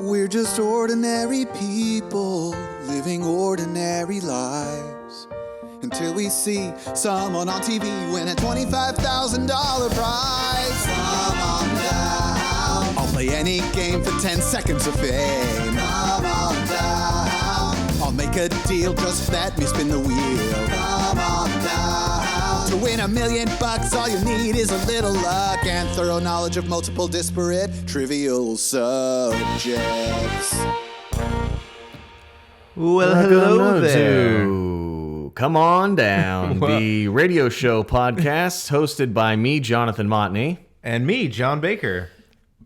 We're just ordinary people living ordinary lives until we see someone on TV win a $25,000 prize. Come on down. I'll play any game for 10 seconds of fame. Come on down. I'll make a deal, just let me spin the wheel. Come on down. To win $1 million, all you need is a little luck and thorough knowledge of multiple disparate trivial subjects. Well, hello there. Come on down, the radio show podcast hosted by me, Jonathan Motney. And me, John Baker.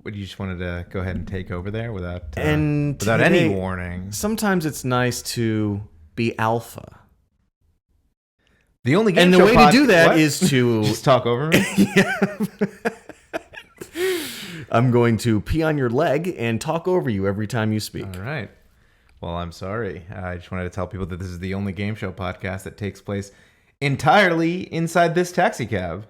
What, you just wanted to go ahead and take over there without Today, any warning? Sometimes it's nice to be alpha. The only game and the way to do that is to just talk over me. Yeah. I'm going to pee on your leg and talk over you every time you speak. All right. Well, I'm sorry. I just wanted to tell people that this is the only game show podcast that takes place entirely inside this taxi cab.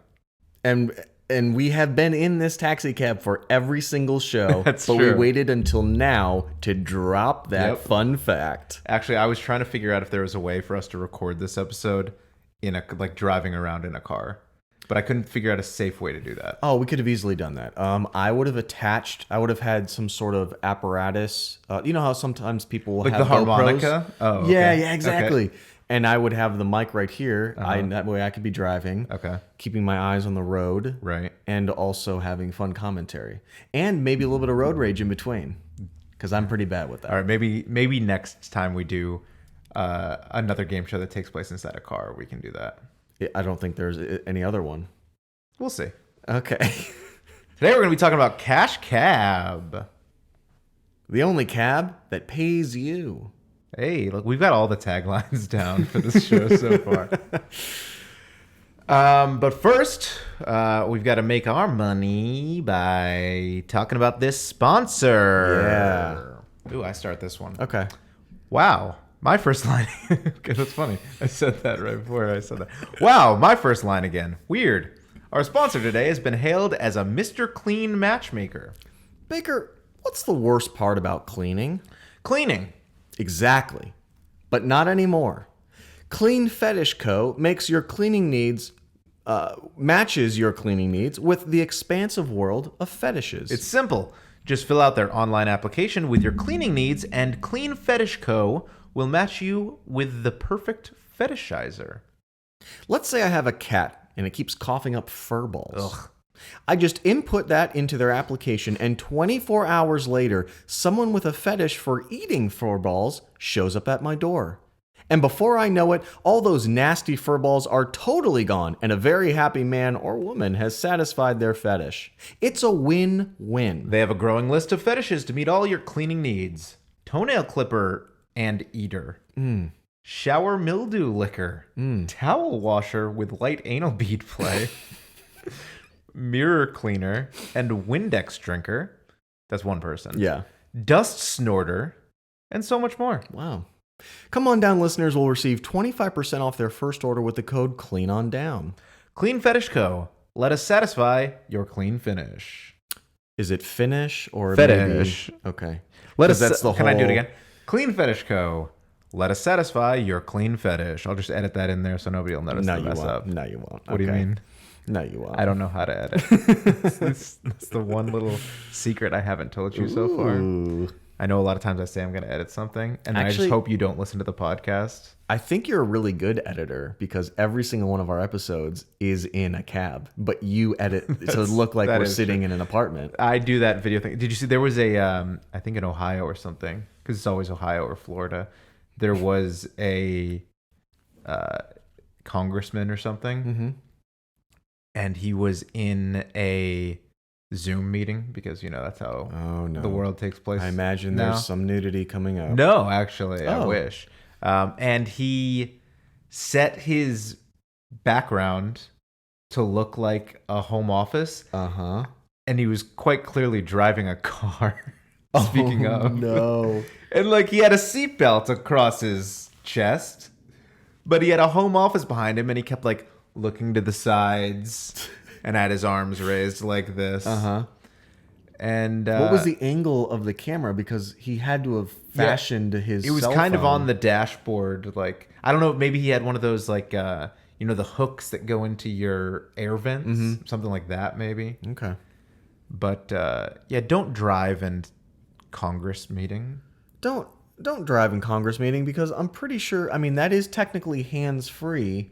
And we have been in this taxi cab for every single show. That's but true. We waited until now to drop that fun fact. Actually, I was trying to figure out if there was a way for us to record this episode in driving around in a car, but I couldn't figure out a safe way to do that. Oh, we could have easily done that. I would have had some sort of apparatus. You know how sometimes people Like have the harmonica? GoPros? Oh, okay. Yeah, exactly. Okay. And I would have the mic right here. Uh-huh. That way I could be driving, keeping my eyes on the road, right, and also having fun commentary. And maybe a little bit of road rage in between, because I'm pretty bad with that. All right, maybe next time we do another game show that takes place inside a car, we can do that. I don't think there's any other one. We'll see. Okay. Today we're going to be talking about Cash Cab. The only cab that pays you. Hey, look, we've got all the taglines down for this show so far. But first, we've got to make our money by talking about this sponsor. Yeah. Ooh, I start this one. Okay. Wow. My first line. Okay, that's funny. I said that right before I said that. Wow, my first line again. Weird. Our sponsor today has been hailed as a Mr. Clean matchmaker. Baker, what's the worst part about cleaning? Cleaning. Exactly. But not anymore. Clean Fetish Co. makes your cleaning needs, matches your cleaning needs with the expansive world of fetishes. It's simple. Just fill out their online application with your cleaning needs, and Clean Fetish Co. will match you with the perfect fetishizer. Let's say I have a cat and it keeps coughing up fur balls. Ugh. I just input that into their application, and 24 hours later, someone with a fetish for eating fur balls shows up at my door. And before I know it, all those nasty fur balls are totally gone, and a very happy man or woman has satisfied their fetish. It's a win-win. They have a growing list of fetishes to meet all your cleaning needs. Toenail clipper and eater. Shower mildew licker. Towel washer with light anal bead play. Mirror cleaner and Windex drinker. That's one person. Yeah. Dust snorter. And so much more. Wow. Come on down, listeners will receive 25% off their first order with the code CLEANONDOWN. Clean Fetish Co. Let us satisfy your clean finish. Is it finish or fetish? Maybe... Okay. Let us. That's the Can whole... I do it again? Clean Fetish Co. Let us satisfy your clean fetish. I'll just edit that in there so nobody will notice the mess up. No, you won't. What do you mean? No, you won't. I don't know how to edit. That's the one little secret I haven't told you so far. I know a lot of times I say I'm going to edit something, and I just hope you don't listen to the podcast. I think you're a really good editor because every single one of our episodes is in a cab, but you edit so it look like we're sitting in an apartment. I do that video thing. Did you see there was a, I think in Ohio or something, because it's always Ohio or Florida, there was a congressman or something, and he was in a Zoom meeting because, you know, that's how the world takes place. I imagine now. There's some nudity coming up. No, actually, I wish. And he set his background to look like a home office. And he was quite clearly driving a car. Speaking of. No. And like he had a seatbelt across his chest, but he had a home office behind him, and he kept like looking to the sides and had his arms raised like this. And What was the angle of the camera? Because he had to have fashioned his. It was cell kind of phone. on the dashboard. Like, I don't know, maybe he had one of those, like, you know, the hooks that go into your air vents, something like that, maybe. Okay. But yeah, don't drive in Congress meeting. Don't drive in Congress meeting because I'm pretty sure. I mean, that is technically hands free,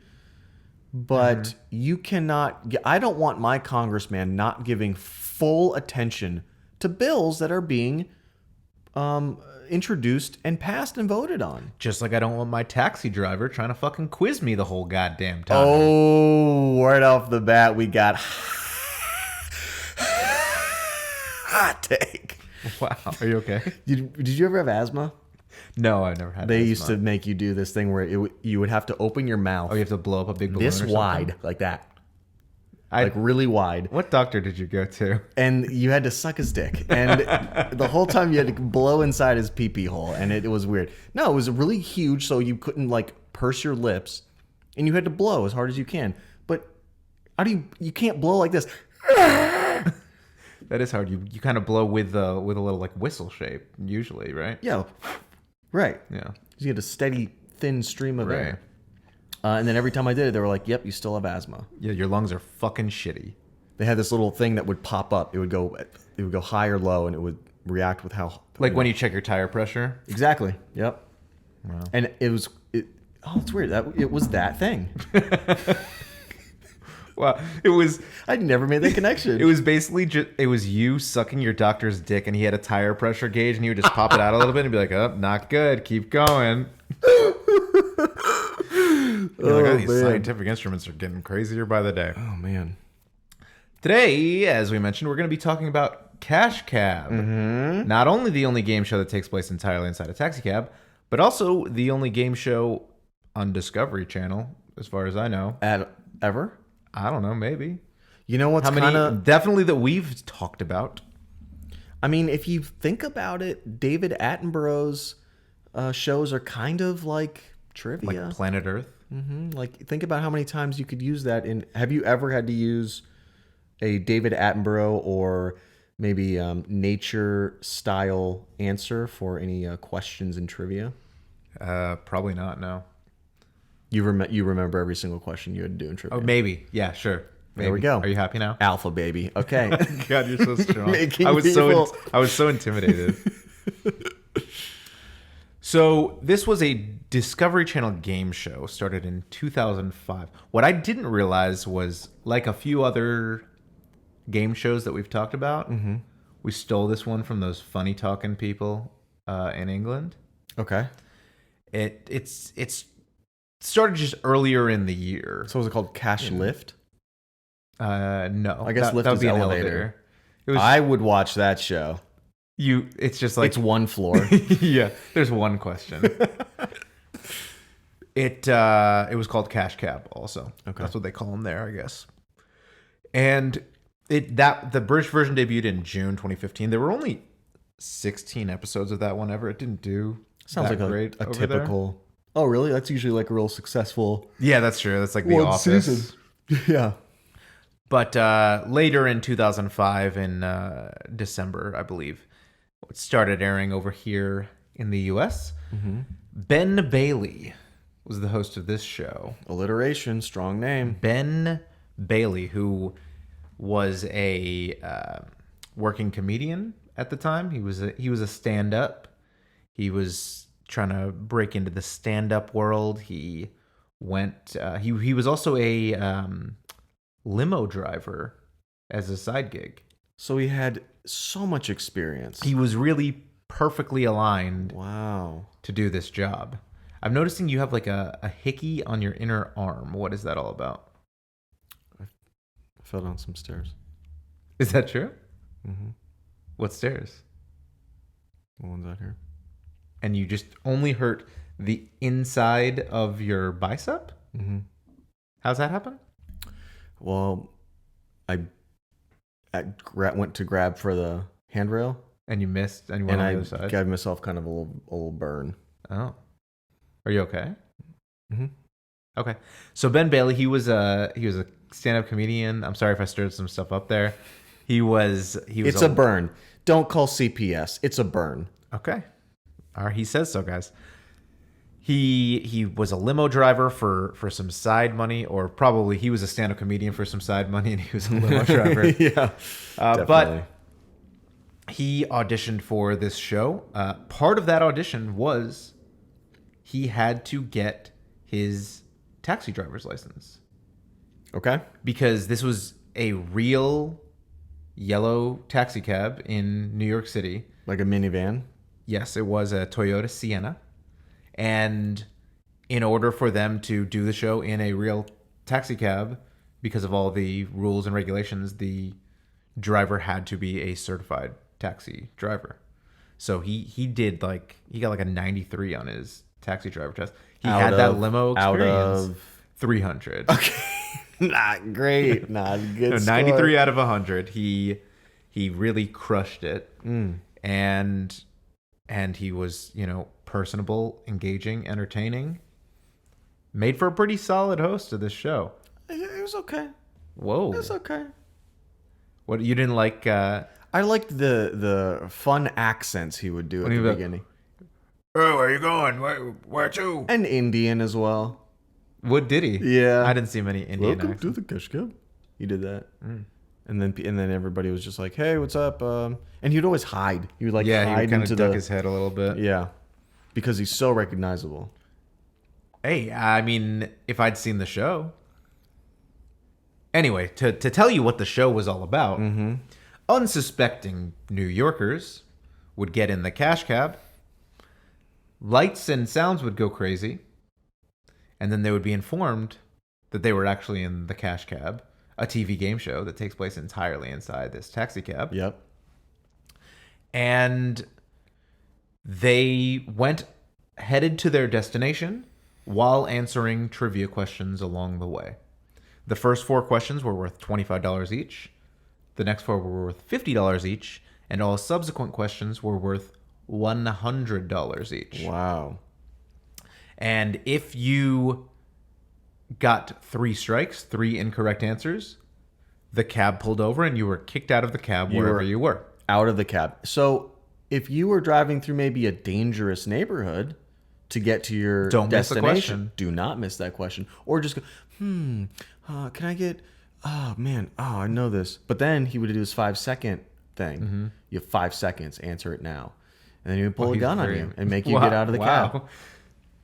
but you cannot. I don't want my congressman not giving full attention to bills that are being introduced and passed and voted on. Just like I don't want my taxi driver trying to fucking quiz me the whole goddamn time. Oh, right off the bat, we got hot take. Wow. Are you okay? Did you ever have asthma? No, I've never had They asthma. used to make you do this thing where you would have to open your mouth Oh, you have to blow up a big balloon this or something? wide, like that. Like really wide. What doctor did you go to? And you had to suck his dick. And the whole time you had to blow inside his pee-pee hole. And it was weird. No, it was really huge, so you couldn't, like, purse your lips. And you had to blow as hard as you can. But how do you can't blow like this. That is hard. You kind of blow with a little, like, whistle shape, usually, right? Yeah. Right. Yeah. You had a steady, thin stream of Right. air. And then every time I did it, they were like, yep, you still have asthma. Yeah, your lungs are fucking shitty. They had this little thing that would pop up. It would go high or low, and it would react with how. Like when you check your tire pressure. Exactly. Yep. Wow. And it's weird. It was that thing. Well, it was I'd never made that connection. it was basically just it was you sucking your doctor's dick, and he had a tire pressure gauge, and he would just pop it out a little bit and be like, "Oh, not good. Keep going." You're like, oh, these man. scientific instruments are getting crazier by the day. Oh man. Today, as we mentioned, we're going to be talking about Cash Cab. Not only the only game show that takes place entirely inside a taxi cab, but also the only game show on Discovery Channel, as far as I know. Ever? I don't know, maybe. You know what's How many? kind of? Definitely that we've talked about. I mean, if you think about it, David Attenborough's shows are kind of like trivia. Like Planet Earth. Like, think about how many times you could use that in. Have you ever had to use a David Attenborough or maybe nature style answer for any questions in trivia? Probably not, no. You remember every single question you had to do in trivia. Oh, maybe. Yeah, sure. Maybe. There we go. Are you happy now? Alpha baby. Okay. God, you're so strong. Making I was people- I was so intimidated. So this was a Discovery Channel game show started in 2005. What I didn't realize was, like a few other game shows that we've talked about, we stole this one from those funny talking people in England. Okay. It's started just earlier in the year. So was it called Cash Lift? No, I guess Lift that would is be an elevator. It was I would watch that show. It's just like It's one floor. yeah. There's one question. It was called Cash Cab. Also, Okay. That's what they call them there, I guess. And the British version debuted in June 2015. There were only 16 episodes of that one ever. It didn't do Sounds that like great a over typical. Oh, really? That's usually like a real successful there. Yeah, that's true. That's like The one Office. season. Yeah. But later in 2005, in December, I believe, it started airing over here in the U.S. Ben Bailey was the host of this show. Alliteration, strong name. Ben Bailey, who was a working comedian at the time. He was a stand-up. He was trying to break into the stand-up world. He went. He was also a limo driver as a side gig. So he had so much experience. He was really perfectly aligned Wow. to do this job. I'm noticing you have like a hickey on your inner arm. What is that all about? I fell down some stairs. Is that true? Mm-hmm. What stairs? What one's out here? And you just only hurt the inside of your bicep? Mm-hmm. How's that happen? Well, I went to grab for the handrail, And you missed, and you went and on I the other side? gave myself kind of a little burn. Oh. Are you okay? Mm-hmm. Okay. So Ben Bailey, he was a stand-up comedian. I'm sorry if I stirred some stuff up there. It's a burn. Don't call CPS. It's a burn. Okay. All right, he says so, guys. He was a limo driver for some side money, or probably he was a stand-up comedian for some side money, and he was a limo driver. Yeah, but he auditioned for this show. Part of that audition was he had to get his taxi driver's license. Okay. Because this was a real yellow taxi cab in New York City. Like a minivan? Yes, it was a Toyota Sienna. And in order for them to do the show in a real taxi cab, because of all the rules and regulations, the driver had to be a certified taxi driver. So he got like a 93 on his taxi driver test. He had that limo experience. Out of 300. Okay. Not great. Not a good score. 93 out of 100. He really crushed it. And he was, personable, engaging, entertaining. Made for a pretty solid host of this show. It was okay. Whoa. It was okay. What, you didn't like... I liked the fun accents he would do at the beginning. Oh, where are you going? Where to? And Indian as well. What did he? Yeah. I didn't see many Indian Welcome accents. to the Cash Cab. He did that. And then everybody was just like, "Hey, what's up?" And he'd always hide. He would he hide would kind into of duck his head a little bit. Yeah, because he's so recognizable. Hey, I mean, if I'd seen the show. Anyway, to tell you what the show was all about, unsuspecting New Yorkers would get in the cash cab, lights and sounds would go crazy, and then they would be informed that they were actually in the cash cab, a TV game show that takes place entirely inside this taxi cab. Yep. And they headed to their destination while answering trivia questions along the way. The first 4 questions were worth $25 each. The next 4 were worth $50 each. And all subsequent questions were worth $100 each. Wow. And if you got 3 strikes, 3 incorrect answers, the cab pulled over and you were kicked out of the cab wherever you were. Out of the cab. So if you were driving through maybe a dangerous neighborhood to get to your Don't miss the destination, question. do not miss that question. Or just go, can I get, oh man, I know this. But then he would do his 5-second thing. You have 5 seconds, answer it now. And then he would pull a gun on you and make you get out of the cab.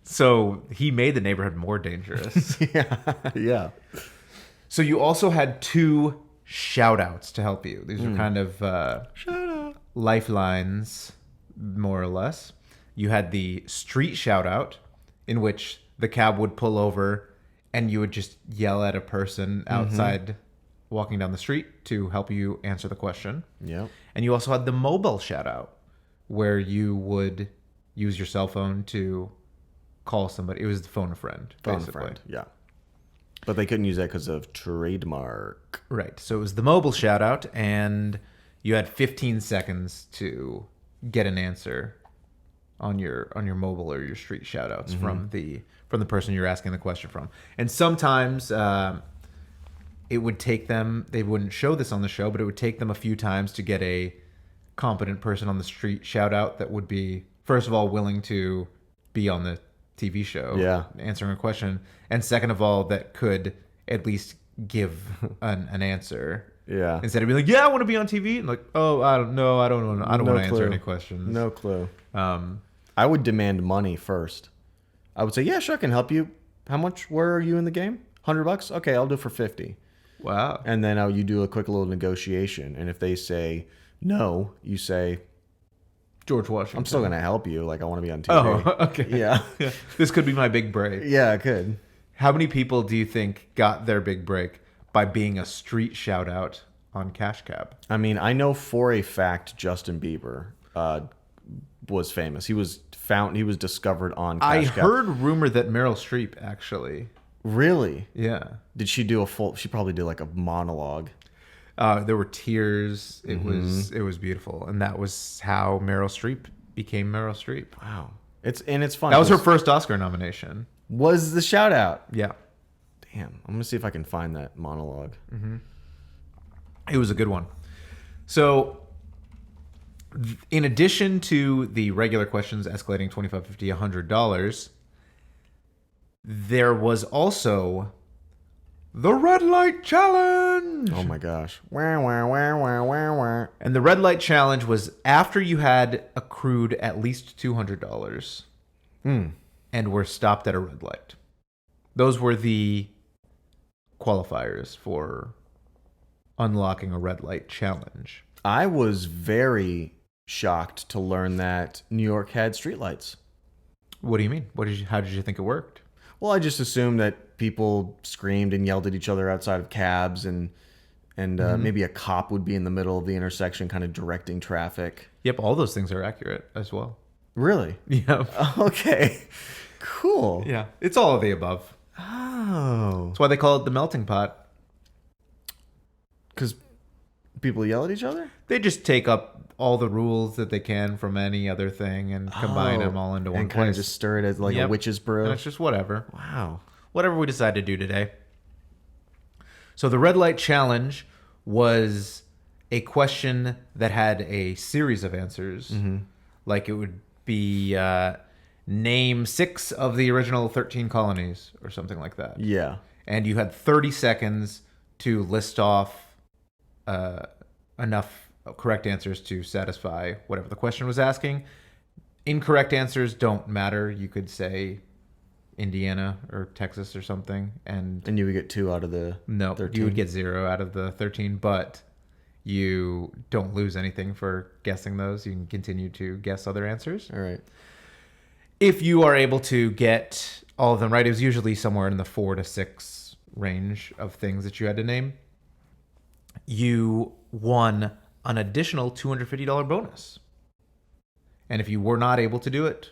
So he made the neighborhood more dangerous. Yeah. So you also had 2 shout outs to help you. These are kind of Shout out. lifelines, more or less. You had the street shout out, in which the cab would pull over and you would just yell at a person outside walking down the street to help you answer the question. Yep. And you also had the mobile shout out, where you would use your cell phone to call somebody. It was phone a friend, basically. Phone a friend, yeah. But they couldn't use that because of trademark. Right. So it was the mobile shout out, and you had 15 seconds to get an answer on your mobile or your street shout outs from the person you're asking the question from. And sometimes it would take them, they wouldn't show this on the show, but it would take them a few times to get a competent person on the street shout out that would be, first of all, willing to be on the TV show answering a question, and second of all, that could at least give an answer. Yeah. Instead of being like, yeah, I want to be on TV, and like, oh, I don't know, I don't want to answer any questions. No clue. I would demand money first. I would say, yeah, sure, I can help you. How much? Where are you in the game? $100? Okay, I'll do it for 50. Wow. And then you do a quick little negotiation, and if they say no, you say, George Washington. I'm still gonna help you. Like, I want to be on TV. Oh, okay. Yeah. This could be my big break. Yeah, it could. How many people do you think got their big break by being a street shout out on Cash Cab? I mean, I know for a fact Justin Bieber was famous. He was discovered on Cash Cab. I heard rumor that Meryl Streep actually. Really? Yeah. Did she do she probably did like a monologue. There were tears. It was beautiful, and that was how Meryl Streep became Meryl Streep. Wow. It's fun. That was her first Oscar nomination. Was the shout out? Yeah. Damn. I'm gonna see if I can find that monologue. It was a good one. So, in addition to the regular questions escalating $25, $50, $100, there was also the red light challenge. Oh my gosh. Wah, wah, wah, wah, wah, wah. And the red light challenge was after you had accrued at least $200 and were stopped at a red light. Those were the qualifiers for unlocking a red light challenge. I was very shocked to learn that New York had streetlights. What do you mean? How did you think it worked? Well, I just assumed that people screamed and yelled at each other outside of cabs, and maybe a cop would be in the middle of the intersection kind of directing traffic. Yep, all those things are accurate as well. Really? Yeah. Okay. Cool. Yeah, it's all of the above. Oh. That's why they call it the melting pot. Because people yell at each other? They just take up all the rules that they can from any other thing and combine them all into one and kind place. of just stir it as like a witch's brew. And it's just whatever. Wow. Whatever we decide to do today. So the red light challenge was a question that had a series of answers. Like it would be name 6 of the original 13 colonies or something like that. Yeah. And you had 30 seconds to list off enough correct answers to satisfy whatever the question was asking. Incorrect answers don't matter. You could say Indiana or Texas or something, and you would get 2 out of the 13. You would get 0 out of the 13, but you don't lose anything for guessing those. You can continue to guess other answers. All right. If you are able to get all of them right, it was usually somewhere in the 4 to 6 range of things that you had to name. You won an additional $250 bonus. And if you were not able to do it,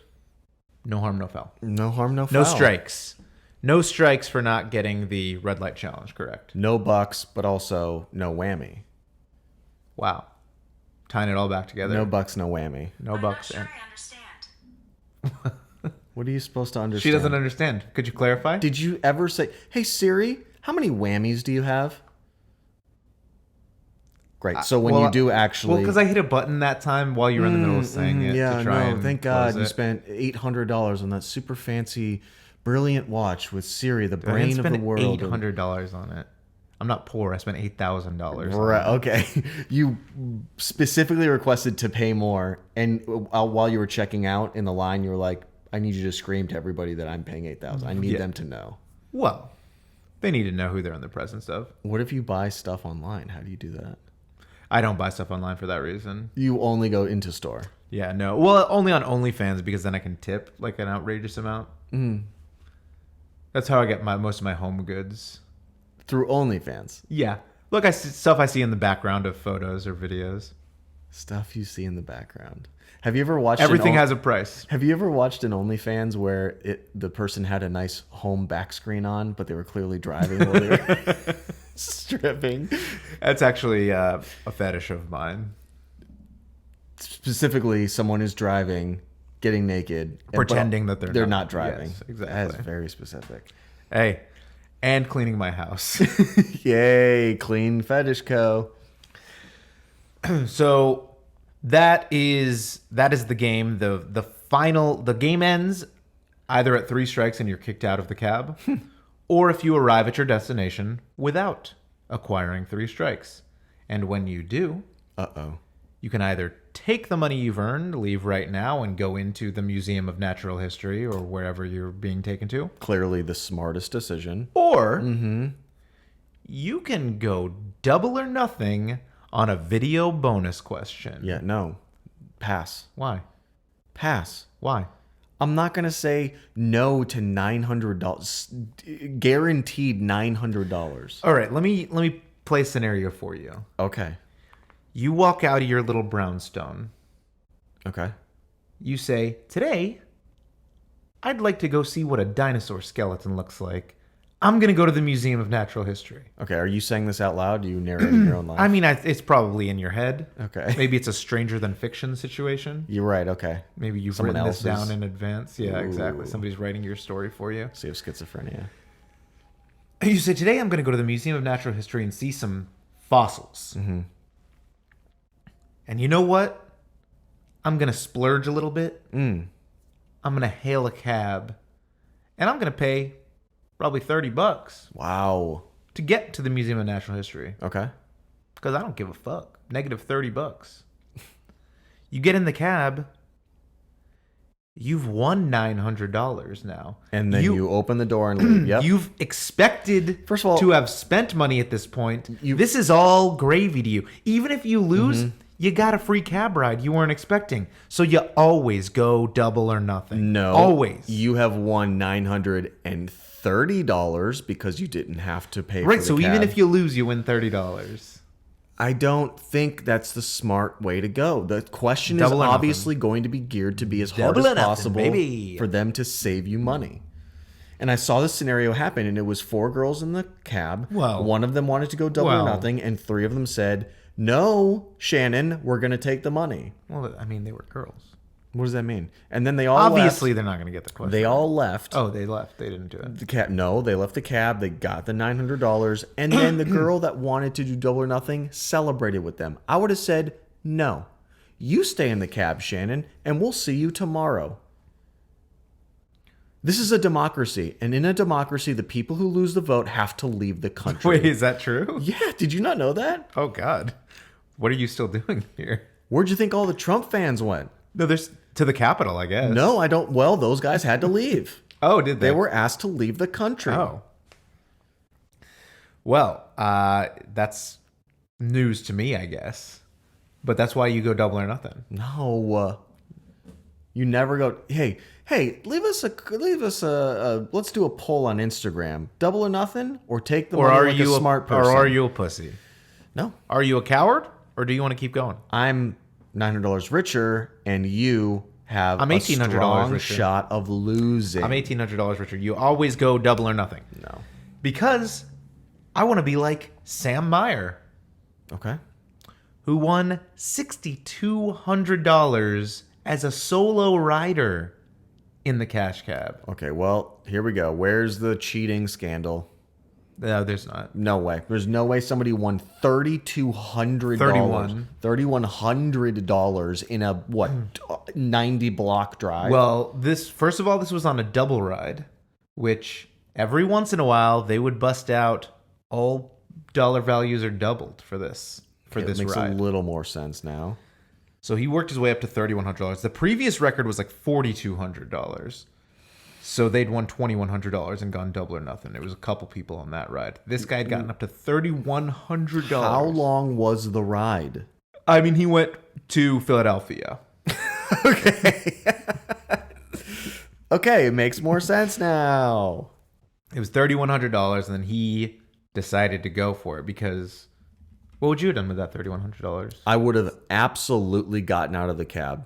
no harm, no foul. No harm, no foul. No strikes. No strikes for not getting the red light challenge correct. No bucks, but also no whammy. Wow. Tying it all back together. No bucks, no whammy. No bucks. I'm not sure I understand. What are you supposed to understand? She doesn't understand. Could you clarify? Did you ever say, "Hey Siri, how many whammies do you have?" Great. So when you do actually... Well, because I hit a button that time while you were in the middle of saying it to try and thank close God you it. spent $800 on that super fancy, brilliant watch with Siri, the brain of the world. $800 on it. I'm not poor. I spent $8,000. Right. Okay. You specifically requested to pay more, and while you were checking out in the line, you were like, "I need you to scream to everybody that I'm paying $8,000. I need them to know." Well, they need to know who they're in the presence of. What if you buy stuff online? How do you do that? I don't buy stuff online for that reason. You only go into store. Yeah, no. Well, only on OnlyFans because then I can tip like an outrageous amount. That's how I get most of my home goods. Through OnlyFans. Yeah. Look, stuff I see in the background of photos or videos. Stuff you see in the background. Have you ever watched... Everything has a price. Have you ever watched an OnlyFans where the person had a nice home back screen on, but they were clearly driving while they were stripping? That's actually a fetish of mine. Specifically, someone is driving, getting naked, Pretending that they're not driving. Yes, exactly. That's very specific. Hey, and cleaning my house. Yay, clean fetish co. So that is the game. The game ends either at 3 strikes and you're kicked out of the cab, or if you arrive at your destination without acquiring 3 strikes. And when you do, you can either take the money you've earned, leave right now, and go into the Museum of Natural History or wherever you're being taken to. Clearly the smartest decision. Or you can go double or nothing on a video bonus question. Yeah, no. Pass. Why? Pass. Why? I'm not going to say no to $900. Guaranteed $900. All right, let me play a scenario for you. Okay. You walk out of your little brownstone. Okay. You say, "Today, I'd like to go see what a dinosaur skeleton looks like. I'm going to go to the Museum of Natural History." Okay, are you saying this out loud? Do you narrate your own life? I mean, it's probably in your head. Okay. Maybe it's a stranger than fiction situation. You're right, okay. Maybe you've Someone written this else's. down in advance. Yeah, exactly. Ooh. Somebody's writing your story for you. So you have schizophrenia. You say, "Today I'm going to go to the Museum of Natural History and see some fossils." And you know what? I'm going to splurge a little bit. I'm going to hail a cab. And I'm going to pay probably $30 Wow. to get to the Museum of Natural History. Okay. Because I don't give a fuck. Negative $30. You get in the cab, you've won $900 now. And then you open the door and leave. Yep. You've expected First of all, to have spent money at this point. This is all gravy to you. Even if you lose, you got a free cab ride you weren't expecting. So you always go double or nothing. No. Always. You have won $930 because you didn't have to pay for Right, the so cab. even if you lose, you win $30. I don't think that's the smart way to go. The question Double is or nothing. obviously going to be geared to be as hard Double as or nothing, possible baby. for them to save you money. And I saw this scenario happen, and it was 4 girls in the cab. Well- One of them wanted to go double or well- nothing, and 3 of them said, "No, Shannon, we're going to take the money." Well, I mean, they were girls. What does that mean? And then they all Obviously, left. they're not going to get the question. They all left. Oh, they left. They didn't do it. The cab. No, they left the cab. They got the $900, and then the girl that wanted to do double or nothing celebrated with them. I would have said, "No, you stay in the cab, Shannon, and we'll see you tomorrow." This is a democracy, and in a democracy, the people who lose the vote have to leave the country. Wait, is that true? Yeah, did you not know that? Oh, God. What are you still doing here? Where'd you think all the Trump fans went? No, there's to the Capitol, I guess. No, I don't. Well, those guys had to leave. Oh, did They were asked to leave the country. Oh. Well, that's news to me, I guess. But that's why you go double or nothing. No, you never go. Hey, leave us a. Let's do a poll on Instagram. Double or nothing, or take the Or money are like you a smart person. Or are you a pussy? No, Are you a coward, or do you want to keep going? I'm $900 richer, and you have I'm a $1,800 strong richer. shot of losing. I'm $1,800 richer. You always go double or nothing. No. Because I want to be like Sam Meyer, Okay. who won $6,200 as a solo rider in the cash cab. Okay. Well, here we go. Where's the cheating scandal? No, there's not. No way. There's no way somebody won $3,200. $3,100 in a 90 block drive. Well, first of all, this was on a double ride, which every once in a while they would bust out all dollar values are doubled for this it makes ride. a little more sense now. So he worked his way up to $3,100. The previous record was like $4,200. So they'd won $2,100 and gone double or nothing. It was a couple people on that ride. This guy had gotten up to $3,100. How long was the ride? I mean, he went to Philadelphia. Okay, it makes more sense now. It was $3,100, and then he decided to go for it because what would you have done with that $3,100? I would have absolutely gotten out of the cab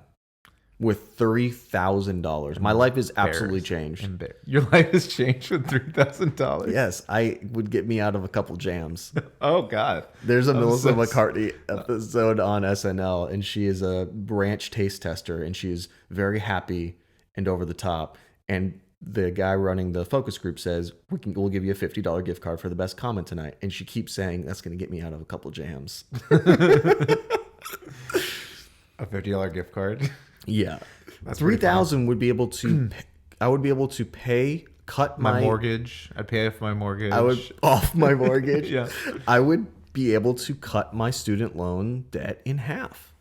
with $3,000. My life is absolutely changed. Your life has changed with $3,000. Yes, I would get me out of a couple jams. Oh God. There's a Melissa so- McCartney episode on SNL, and she is a ranch taste tester, and she is very happy and over the top. And the guy running the focus group says, we'll give you a $50 gift card for the best comment tonight. And she keeps saying, that's going to get me out of a couple jams. A $50 gift card. Yeah. That's pretty 3,000 would be able to, I would be able to cut My mortgage. I'd pay off my mortgage. I would off my mortgage. Yeah. I would be able to cut my student loan debt in half.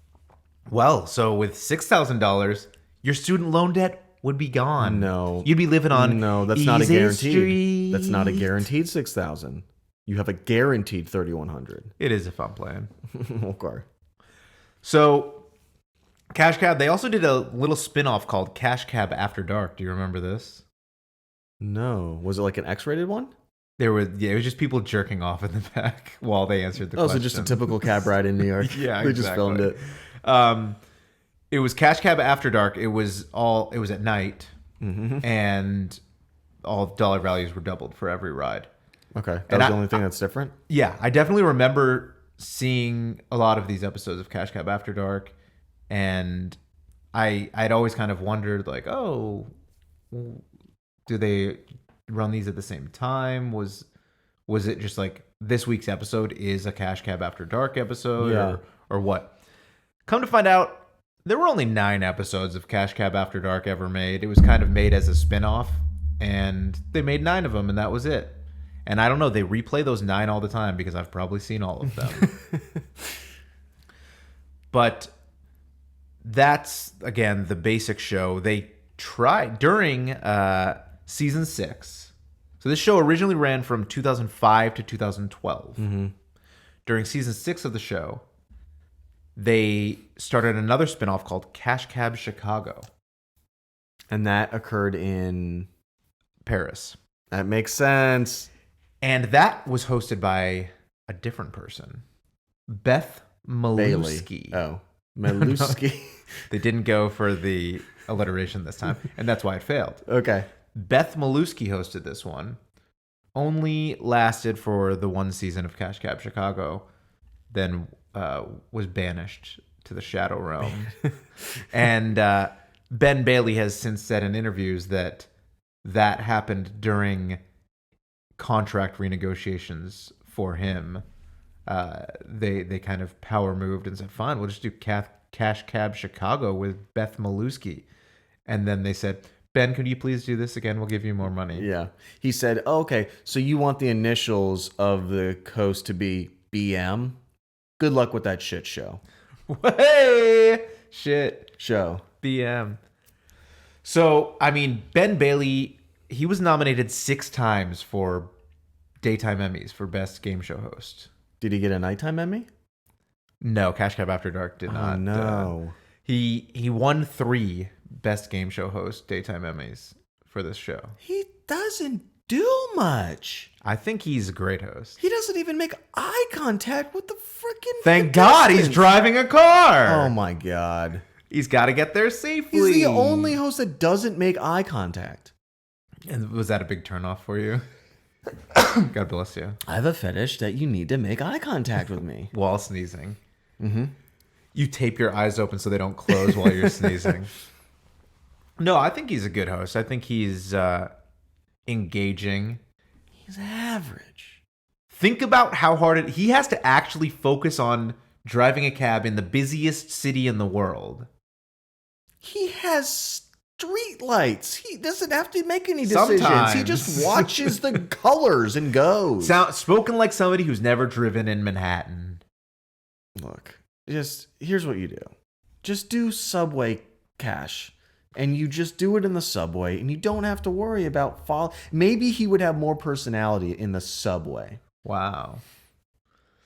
Well, so with $6,000, your student loan debt would be gone. No. You'd be living on No, that's not a Easy guaranteed. Street. That's not a guaranteed 6,000. You have a guaranteed 3,100. It is if I'm playing. Okay. So, Cash Cab, they also did a little spin-off called Cash Cab After Dark. Do you remember this? No. Was it like an X-rated one? It was just people jerking off in the back while they answered the question. So just a typical cab ride in New York. Yeah, They just filmed it. It was Cash Cab After Dark. It was at night, and all dollar values were doubled for every ride. Okay. That was the only thing that's different? Yeah, I definitely remember seeing a lot of these episodes of Cash Cab After Dark, and I'd always kind of wondered, like, oh, do they run these at the same time? Was it just like this week's episode is a Cash Cab After Dark episode, Yeah. or what? Come to find out, there were only 9 episodes of Cash Cab After Dark ever made. It was kind of made as a spin-off, and they made 9 of them, and that was it. And I don't know, they replay those 9 all the time because I've probably seen all of them. But that's, again, the basic show. They tried during season 6. So this show originally ran from 2005 to 2012. Mm-hmm. During season 6 of the show, they started another spinoff called Cash Cab Chicago. And that occurred in Paris. That makes sense. And that was hosted by a different person, Beth Malusky. Bailey. Oh, Malusky. They didn't go for the alliteration this time, and that's why it failed. Okay. Beth Malusky hosted this one. Only lasted for the 1 season of Cash Cab Chicago, then was banished to the Shadow Realm. And Ben Bailey has since said in interviews that happened during contract renegotiations for him. They kind of power moved and said, fine, we'll just do Cash Cab Chicago with Beth Malusky. And then they said, Ben, could you please do this again? We'll give you more money. Yeah. He said, oh, okay, so you want the initials of the coast to be BM? Good luck with that shit show. Hey! Shit. Show. BM. So, I mean, Ben Bailey, he was nominated 6 times for Daytime Emmys for Best Game Show Host. Did he get a nighttime Emmy? No, Cash Cab After Dark did not. Oh, no. He won 3 Best Game Show Host Daytime Emmys for this show. He doesn't do much. I think he's a great host. He doesn't even make eye contact with the freaking... Thank God he's driving a car. Oh, my God. He's got to get there safely. He's the only host that doesn't make eye contact. And was that a big turnoff for you? God bless you. I have a fetish that you need to make eye contact with me. While sneezing. Mm-hmm. You tape your eyes open so they don't close while you're sneezing. No, I think he's a good host. I think he's engaging. He's average. Think about how hard he has to actually focus on driving a cab in the busiest city in the world. He has street lights. He doesn't have to make any decisions. Sometimes. He just watches the colors and goes. Spoken like somebody who's never driven in Manhattan. Look, here's what you do. Just do subway cash. And you just do it in the subway, and you don't have to worry about Maybe he would have more personality in the subway. Wow.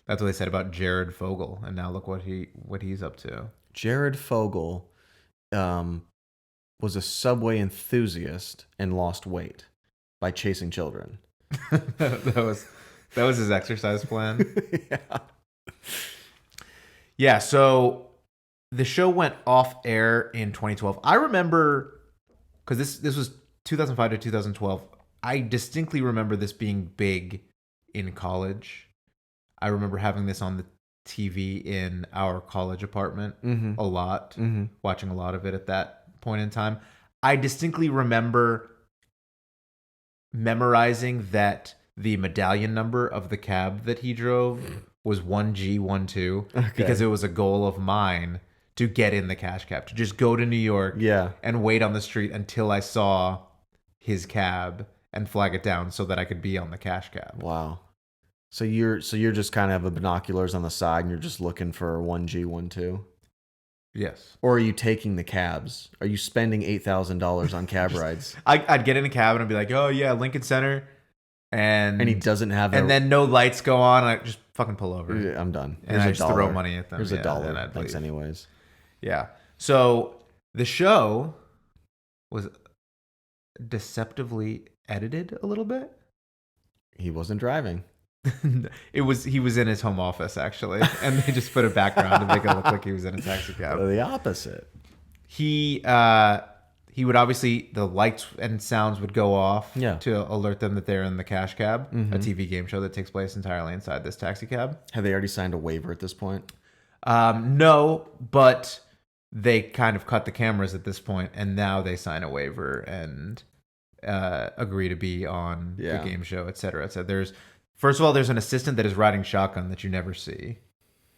That's what they said about Jared Fogle, and now look what he's up to. Jared Fogle was a subway enthusiast and lost weight by chasing children. that was his exercise plan. Yeah. Yeah, so the show went off air in 2012. I remember, because this was 2005 to 2012. I distinctly remember this being big in college. I remember having this on the TV in our college apartment a lot, watching a lot of it at that point in time. I distinctly remember memorizing that the medallion number of the cab that he drove was 1G12 because it was a goal of mine to get in the cash cab, to just go to New York and wait on the street until I saw his cab and flag it down so that I could be on the cash cab. Wow. So you're just kind of have binoculars on the side and you're just looking for 1G12? Yes. Or are you taking the cabs? Are you spending $8,000 on cab rides? I'd get in a cab and I'd be like, oh yeah, Lincoln Center. And he doesn't have and then no lights go on. I just fucking pull over. I'm done. And I just throw money at them. Here's Yeah, a dollar. then I'd Thanks leave. anyways. Yeah. So the show was deceptively edited a little bit. He wasn't driving. He was in his home office actually, and they just put a background to make it look like he was in a taxi cab. The opposite. He would obviously, the lights and sounds would go off to alert them that they're in the cash cab, a TV game show that takes place entirely inside this taxi cab. Have they already signed a waiver at this point? No, but they kind of cut the cameras at this point, and now they sign a waiver and agree to be on the game show, et cetera, et cetera. First of all, there's an assistant that is riding shotgun that you never see,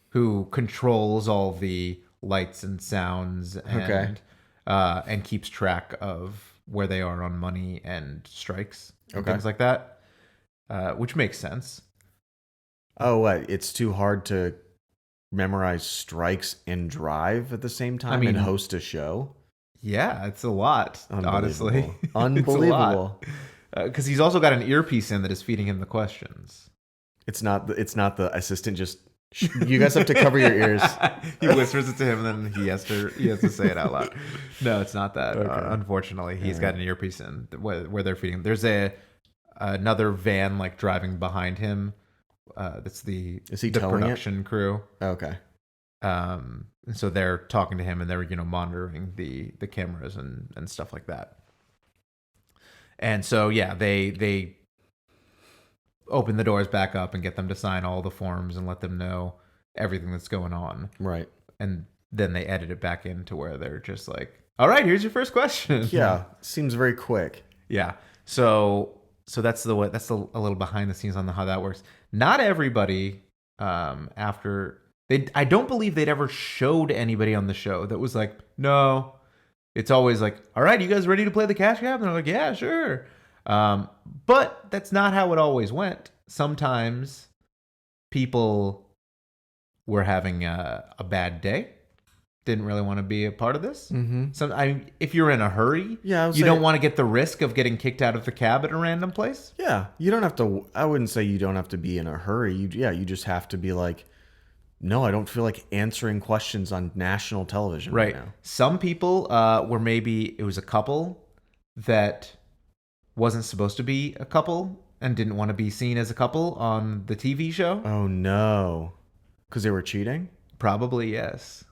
who controls all the lights and sounds Okay. and keeps track of where they are on money and strikes and Okay. things like that, which makes sense. Oh, what? It's too hard to memorize strikes and drive at the same time mean- and host a show? Yeah, it's a lot, honestly. Unbelievable. Because he's also got an earpiece in that is feeding him the questions. It's not the assistant just you guys have to cover your ears. He whispers it to him, and then he has to say it out loud. No, it's not that. Unfortunately, he's got an earpiece in where they're feeding him. There's another van like driving behind him. That's the towing production crew. Okay. And so they're talking to him, and they're monitoring the cameras and stuff like that. And so yeah, they open the doors back up and get them to sign all the forms and let them know everything that's going on. Right. And then they edit it back into where they're just like, all right, here's your first question. Yeah, seems very quick. Yeah. So that's a little behind the scenes on how that works. Not everybody after I don't believe they'd ever showed anybody on the show that was like, no. It's always like, all right, you guys ready to play the cash cab? And they're like, yeah, sure. But that's not how it always went. Sometimes people were having a bad day, didn't really want to be a part of this. Mm-hmm. If you're in a hurry, you don't want to get the risk of getting kicked out of the cab at a random place. Yeah, you don't have to. I wouldn't say you don't have to be in a hurry. You just have to be like, no, I don't feel like answering questions on national television right now. Some people were maybe it was a couple that wasn't supposed to be a couple and didn't want to be seen as a couple on the TV show. Oh, no. Because they were cheating? Probably, yes.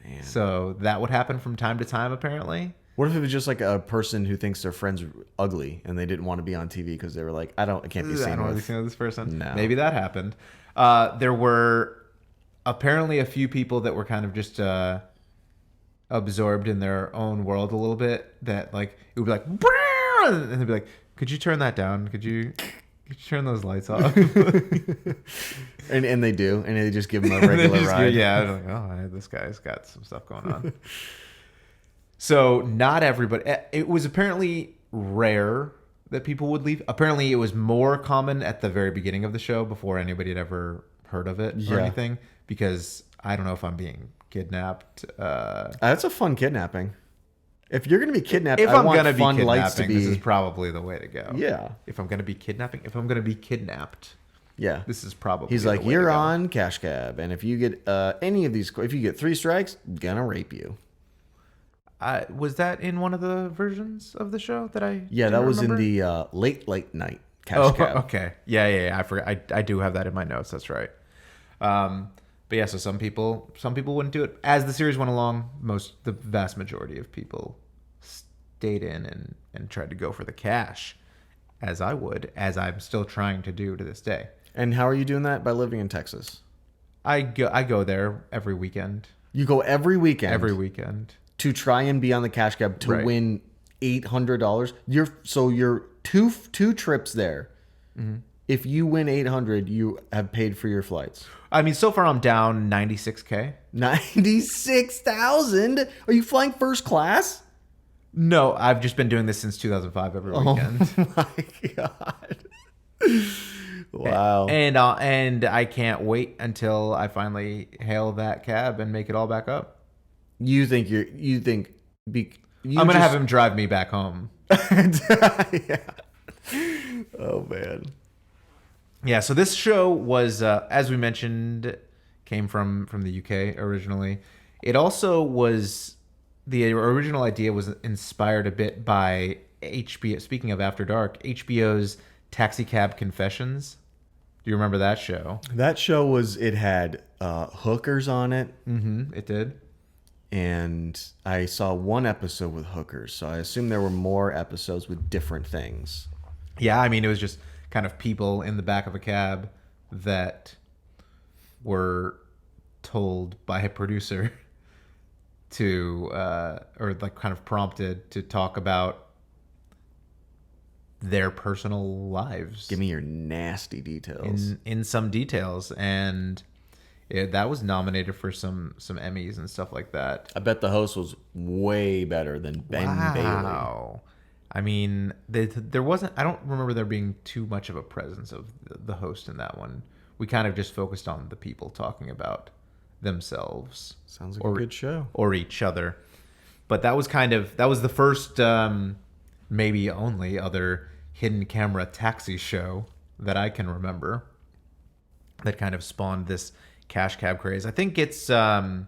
Man. So that would happen from time to time, apparently. What if it was just like a person who thinks their friend's ugly and they didn't want to be on TV because they were like, I can't be seen I don't want to be with seen with this person. No. Maybe that happened. There were apparently a few people that were kind of just absorbed in their own world a little bit that like it would be like and they'd be like, could you turn that down? Could you turn those lights off? and they do, and they just give them a regular ride. Yeah, like, oh, this guy's got some stuff going on. So not everybody. It was apparently rare that people would leave. Apparently, it was more common at the very beginning of the show before anybody had ever heard of it or anything. Because I don't know if I'm being kidnapped. That's a fun kidnapping. If you're going to be kidnapped, if I I'm want gonna be fun kidnapping, lights to be. This is probably the way to go. Yeah. If I'm going to be kidnapping, if I'm going to be kidnapped, yeah, this is probably. He's the like, way you're to go. on cash cab, and if you get any of these, if you get 3 strikes, gonna rape you. Was that in one of the versions of the show that I? Yeah, that was in the late night cash cab. Okay. Yeah. I forgot. I do have that in my notes. That's right. But yeah, so some people wouldn't do it. As the series went along, the vast majority of people stayed in and tried to go for the cash, as I'm still trying to do to this day. And how are you doing that? By living in Texas. I go there every weekend. You go every weekend. Every weekend. To try and be on the cash cab to win $800. You're two trips there. Mm-hmm. If you win $800, you have paid for your flights. I mean, so far I'm down $96,000. $96,000? Are you flying first class? No, I've just been doing this since 2005 every weekend. Oh my God. Wow. And I can't wait until I finally hail that cab and make it all back up. I'm gonna have him drive me back home. Yeah. Oh man. Yeah, so this show was, as we mentioned, came from the UK originally. It also was, the original idea was inspired a bit by HBO. Speaking of After Dark, HBO's Taxi Cab Confessions. Do you remember that show? That show it had hookers on it. Mm-hmm, it did. And I saw one episode with hookers, so I assume there were more episodes with different things. Yeah, I mean, it was just kind of people in the back of a cab that were told by a producer to, or like kind of prompted to talk about their personal lives. Give me your nasty details. In some details. And That was nominated for some Emmys and stuff like that. I bet the host was way better than Ben Bailey. Wow. I mean, there wasn't. I don't remember there being too much of a presence of the host in that one. We kind of just focused on the people talking about themselves. Sounds like a good show. Or each other. But that was the first, maybe only other hidden camera taxi show that I can remember that kind of spawned this cash cab craze. I think it's it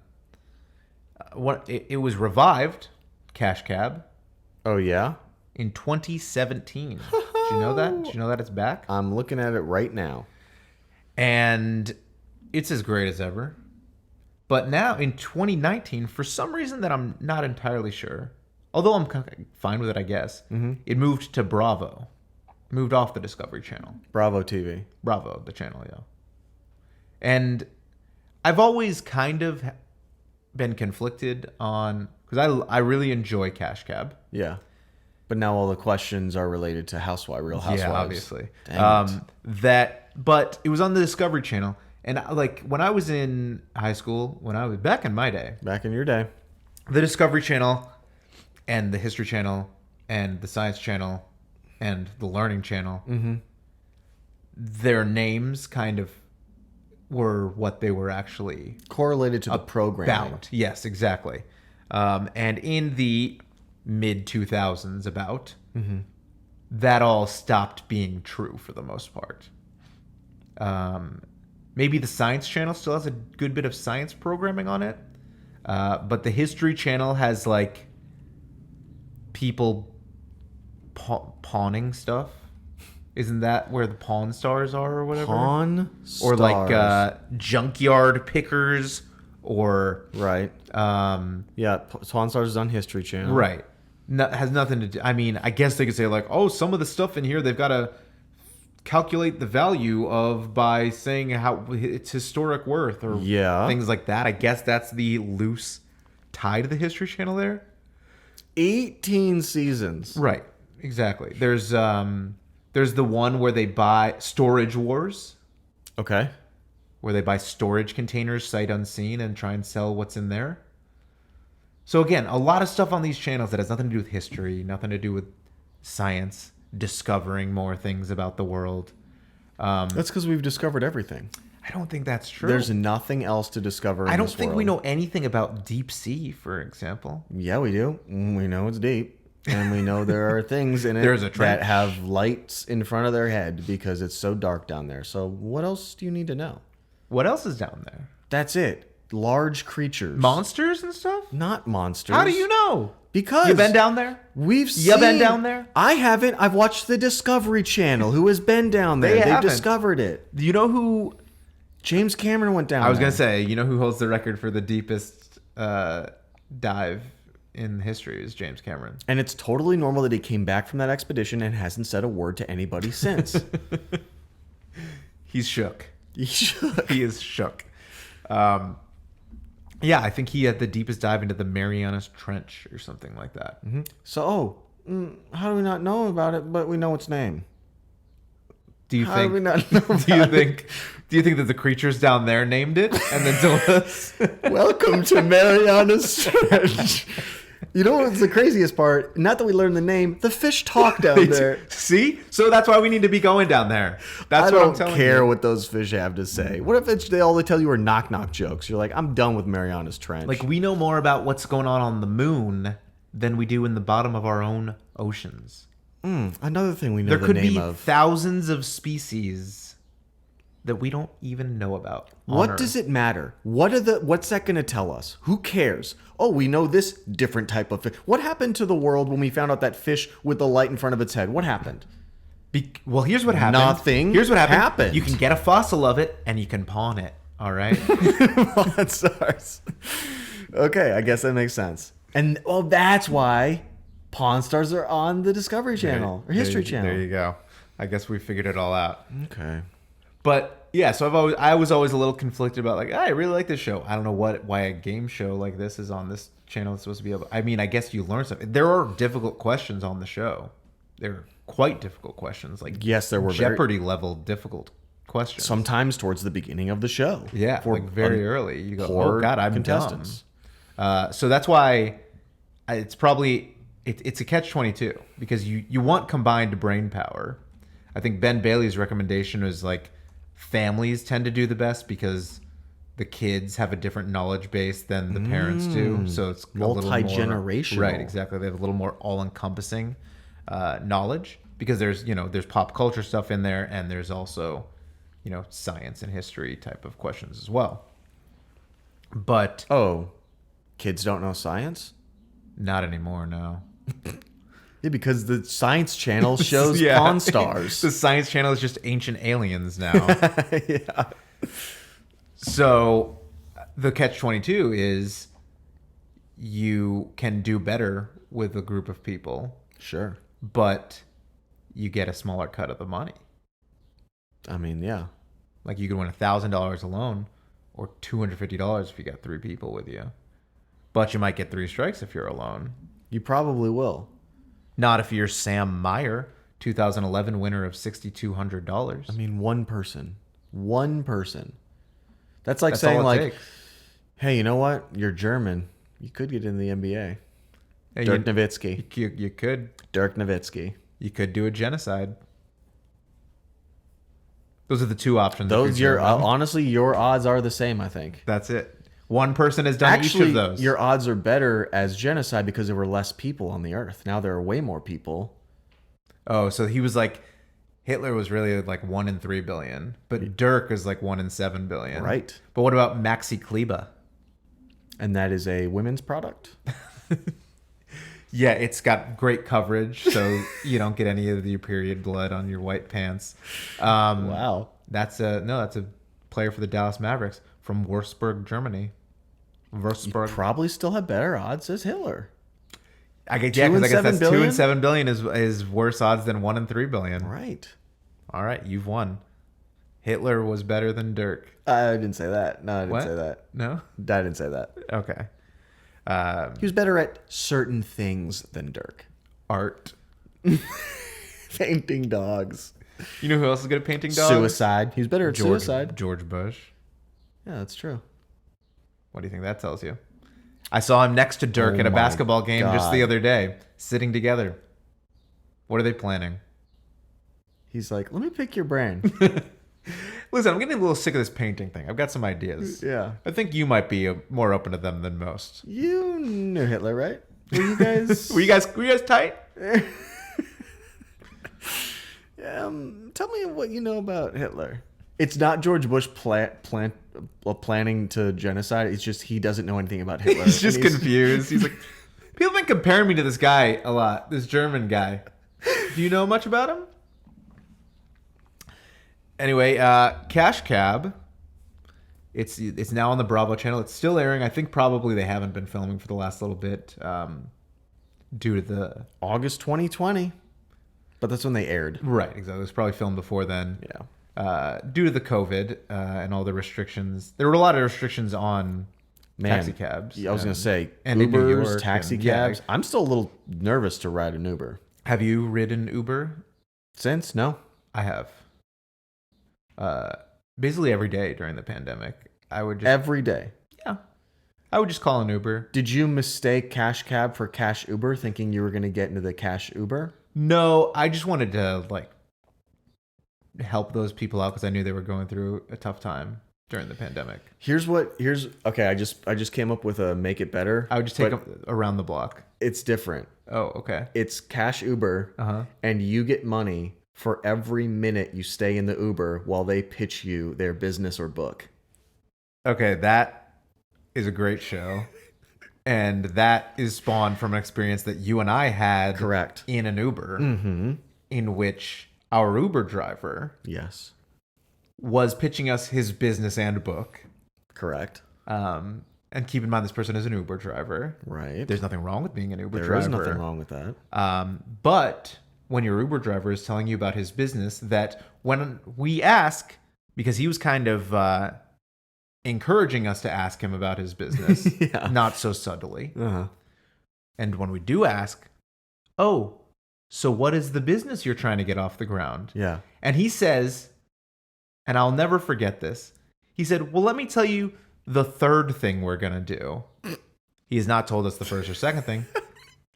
was revived, Cash Cab. Oh yeah. In 2017. Did you know that? Did you know that it's back? I'm looking at it right now. And it's as great as ever. But now in 2019, for some reason that I'm not entirely sure, although I'm fine with it, I guess, it moved to Bravo. Moved off the Discovery Channel. Bravo TV. Bravo, the channel, yeah. And I've always kind of been conflicted on, because I really enjoy Cash Cab. Yeah. But now all the questions are related to Real Housewives. Yeah, obviously. Dang it. But it was on the Discovery Channel, and like when I was in high school, when I was back in my day, Back in your day. the Discovery Channel, and the History Channel, and the Science Channel, and the Learning Channel, their names kind of were what they were actually Correlated to the programming. about. Yes, exactly. And in the mid 2000s, that all stopped being true for the most part. Maybe the Science Channel still has a good bit of science programming on it, but the History Channel has like people pawning stuff. Isn't that where the Pawn Stars are or whatever? Pawn Or Stars. like junkyard pickers or Right. Yeah, Pawn Stars is on History Channel. right. Has nothing to do. I mean, I guess they could say like, oh, some of the stuff in here they've got to calculate the value of by saying how its historic worth or things like that. I guess that's the loose tie to the History Channel there. 18 seasons. Right. Exactly. There's the one where they buy Storage Wars, Okay. where they buy storage containers sight unseen and try and sell what's in there. So again, a lot of stuff on these channels that has nothing to do with history, nothing to do with science, discovering more things about the world. That's because we've discovered everything. I don't think that's true. There's nothing else to discover in I don't this think world. we know anything about deep sea, for example. Yeah, we do. We know it's deep. And we know there are things in it There's a that trench. have lights in front of their head because it's so dark down there. So what else do you need to know? What else is down there? That's it. Large creatures. Monsters and stuff? Not monsters. How do you know? Because You been down there? We've You been seen- down there? I haven't. I've watched the Discovery Channel. Who has been down there? They They've haven't. discovered it. Do you know who... James Cameron went down I was there. going to say, you know who holds the record for the deepest dive in history is James Cameron. And it's totally normal that he came back from that expedition and hasn't said a word to anybody since. He's shook. He should. He is shook. Yeah, I think he had the deepest dive into the Marianas Trench or something like that. So, how do we not know about it, but we know its name? Do you How think? do we not know Do you think? Do you think that the creatures down there named it and then told us? Welcome to Mariana's Trench. You know what's the craziest part? Not that we learned the name. The fish talk down there. See, so that's why we need to be going down there. That's I what I'm don't telling care you. what those fish have to say. What if all they tell you are knock-knock jokes? You're like, I'm done with Mariana's Trench. Like we know more about what's going on the moon than we do in the bottom of our own oceans. Another thing we know There the could name be of. thousands of species that we don't even know about. What does it matter? What's that going to tell us? Who cares? Oh, we know this different type of fish. What happened to the world when we found out that fish with the light in front of its head? What happened? Well, here's what happened. Nothing Here's what happened. happened. You can get a fossil of it and you can pawn it. All right. Pawn Stars. Okay, I guess that makes sense. And that's why Pawn Stars are on the Discovery Channel or History Channel. There you go. I guess we figured it all out. Okay. But yeah, so I was always a little conflicted about like, I really like this show. I don't know why a game show like this is on this channel. It's supposed to be able. I mean, I guess you learn something. There are difficult questions on the show. They're quite difficult questions, like Yes, there were Jeopardy level difficult questions. Sometimes towards the beginning of the show. Yeah, For like very early. You go, poor oh God, I'm contestants. dumb. So that's why it's probably it's a catch-22 because you want combined brain power. I think Ben Bailey's recommendation was like families tend to do the best because the kids have a different knowledge base than the parents do. So it's a little more multi-generational. Right, exactly. They have a little more all-encompassing knowledge because there's pop culture stuff in there and there's also science and history type of questions as well. But Oh, kids don't know science? not anymore, no. Yeah, because the Science Channel shows Pawn Stars. The Science Channel is just ancient aliens now. Yeah. So the catch-22 is you can do better with a group of people, Sure. but you get a smaller cut of the money. I mean, yeah. Like you could win $1,000 alone or $250 if you got 3 people with you. But you might get 3 strikes if you're alone. You probably will. Not if you're Sam Meyer, 2011 winner of $6,200. I mean, one person. One person. That's like That's saying, all it like, takes. hey, you know what? You're German. You could get in the NBA. Hey, Dirk Nowitzki. You could. Dirk Nowitzki. You could do a genocide. Those are the 2 options. Those honestly, your odds are the same, I think. That's it. One person has done Actually, each of those. your odds are better as genocide because there were less people on the earth. Now there are way more people. Oh, so he was like, Hitler was really like 1 in 3 billion, but Dirk is like 1 in 7 billion. Right. But what about Maxi Kleba? And that is a women's product? Yeah, it's got great coverage, so you don't get any of your period blood on your white pants. Wow. That's a player for the Dallas Mavericks from Würzburg, Germany. Würzburg. Probably still have better odds as Hitler. I guess 2 in that's 7 2 billion? in 7 billion is worse odds than 1 in 3 billion. Right. All right, you've won. Hitler was better than Dirk. I didn't say that. No, I didn't What? say that. No? I didn't say that. Okay. He was better at certain things than Dirk. Art. Painting dogs. You know who else is good at painting dogs? Suicide. He was better at suicide. George Bush. Yeah, that's true. What do you think that tells you? I saw him next to Dirk Oh at a my basketball game just the God. other day, sitting together. What are they planning? He's like, let me pick your brain. Listen, I'm getting a little sick of this painting thing. I've got some ideas. Yeah. I think you might be more open to them than most. You knew Hitler, right? Were you guys? Were you guys tight? Tell me what you know about Hitler. It's not George Bush planning to genocide. It's just he doesn't know anything about Hitler. He's just And confused. He's like, people have been comparing me to this guy a lot, this German guy. Do you know much about him? Anyway, Cash Cab. It's now on the Bravo channel. It's still airing. I think probably they haven't been filming for the last little bit due to the... August 2020. But that's when they aired. Right, exactly. It was probably filmed before then. Yeah. Due to the COVID and all the restrictions. There were a lot of restrictions on taxi cabs. I was going to say, and in New Ubers, York taxi and- yeah. cabs. I'm still a little nervous to ride an Uber. Have you ridden Uber? Since? No. I have. Basically every day during the pandemic. I would just... Every day. Yeah. I would just call an Uber. Did you mistake Cash Cab for Cash Uber, thinking you were going to get into the Cash Uber? No, I just wanted to help those people out because I knew they were going through a tough time during the pandemic. Okay, I just came up with a make it better. I would just take but them around the block. It's different. Oh, okay. It's Cash Uber, Uh-huh. and you get money for every minute you stay in the Uber while they pitch you their business or book. Okay, that is a great show. And that is spawned from an experience that you and I had Correct. in an Uber, Mm-hmm. in which our Uber driver Yes. was pitching us his business and book. Correct. And keep in mind, this person is an Uber driver. Right. There's nothing wrong with being an Uber driver. There is nothing wrong with that. But when your Uber driver is telling you about his business, that when we ask, because he was kind of encouraging us to ask him about his business, Yeah. not so subtly. Uh-huh. And when we do ask, oh, so what is the business you're trying to get off the ground? Yeah. And he says, And I'll never forget this. He said, well, let me tell you the third thing we're going to do. He has not told us the first or second thing.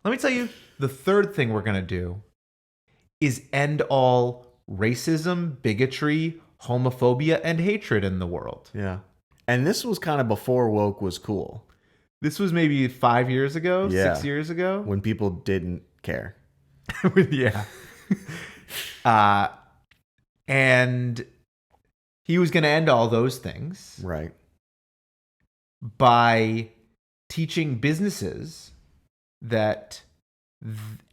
Let me tell you the third thing we're going to do is end all racism, bigotry, homophobia, and hatred in the world. Yeah. And this was kind of before woke was cool. This was maybe 5 years ago, Yeah. 6 years ago. When people didn't care. Yeah. And he was going to end all those things Right. by teaching businesses that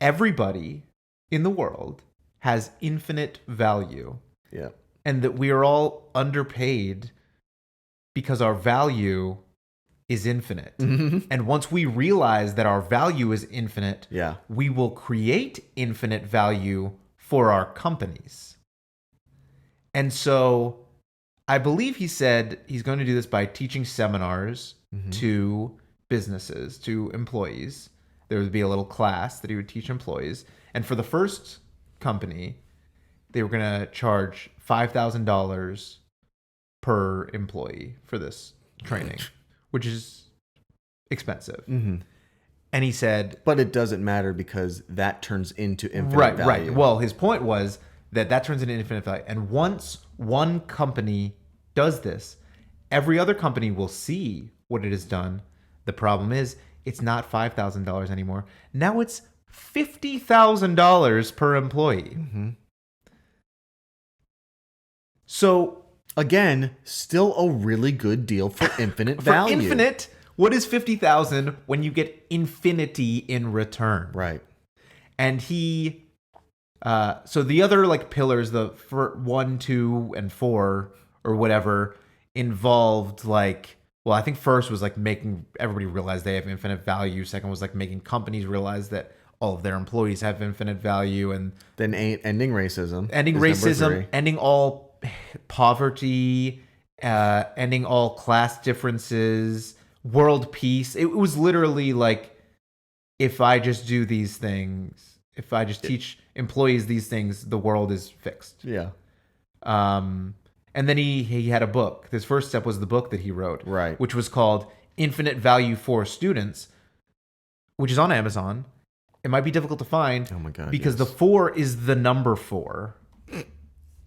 everybody in the world has infinite value Yeah. and that we are all underpaid because our value is infinite. And once we realize that our value is infinite, Yeah. we will create infinite value for our companies. And so I believe he said he's going to do this by teaching seminars to businesses, to employees. There would be a little class that he would teach employees. And for the first company, they were going to charge $5,000 per employee for this training, which is expensive. And he said, But it doesn't matter because that turns into infinite value. right. Well, his point was that turns into infinite value. And once one company does this, every other company will see what it has done. The problem is it's not $5,000 anymore. Now it's $50,000 per employee. So Again, still a really good deal for infinite for value. infinite, what is 50,000 when you get infinity in return? Right. And he, so the other like pillars, the 1, 2, and 4 or whatever, involved like, well, I think first was like making everybody realize they have infinite value. Second was like making companies realize that all of their employees have infinite value, and Then ending racism. ending is number racism, 3. ending all poverty, ending all class differences, world peace. It was literally like, if I just do these things, if I just teach employees these things, the world is fixed. Yeah. And then he had a book. His first step was the book that he wrote, Right. which was called Infinite Value for Students, which is on Amazon. It might be difficult to find. Oh my God, because yes. the 4 is the number 4.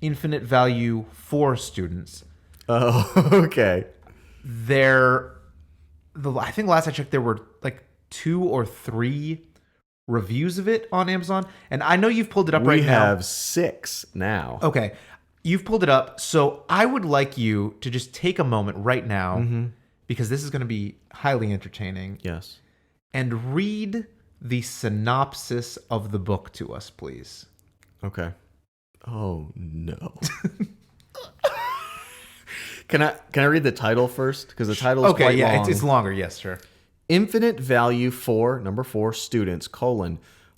Infinite Value for Students. Oh, okay. I think last I checked, there were like 2 or 3 reviews of it on Amazon. And I know you've pulled it up right We now. have 6 now. Okay. You've pulled it up. So I would like you to just take a moment right now, because this is going to be highly entertaining, Yes. and read the synopsis of the book to us, please. Okay. Oh no. Can I read the title first? Because the title is quite long. It's longer. Yes, sure. Infinite value for number 4 students,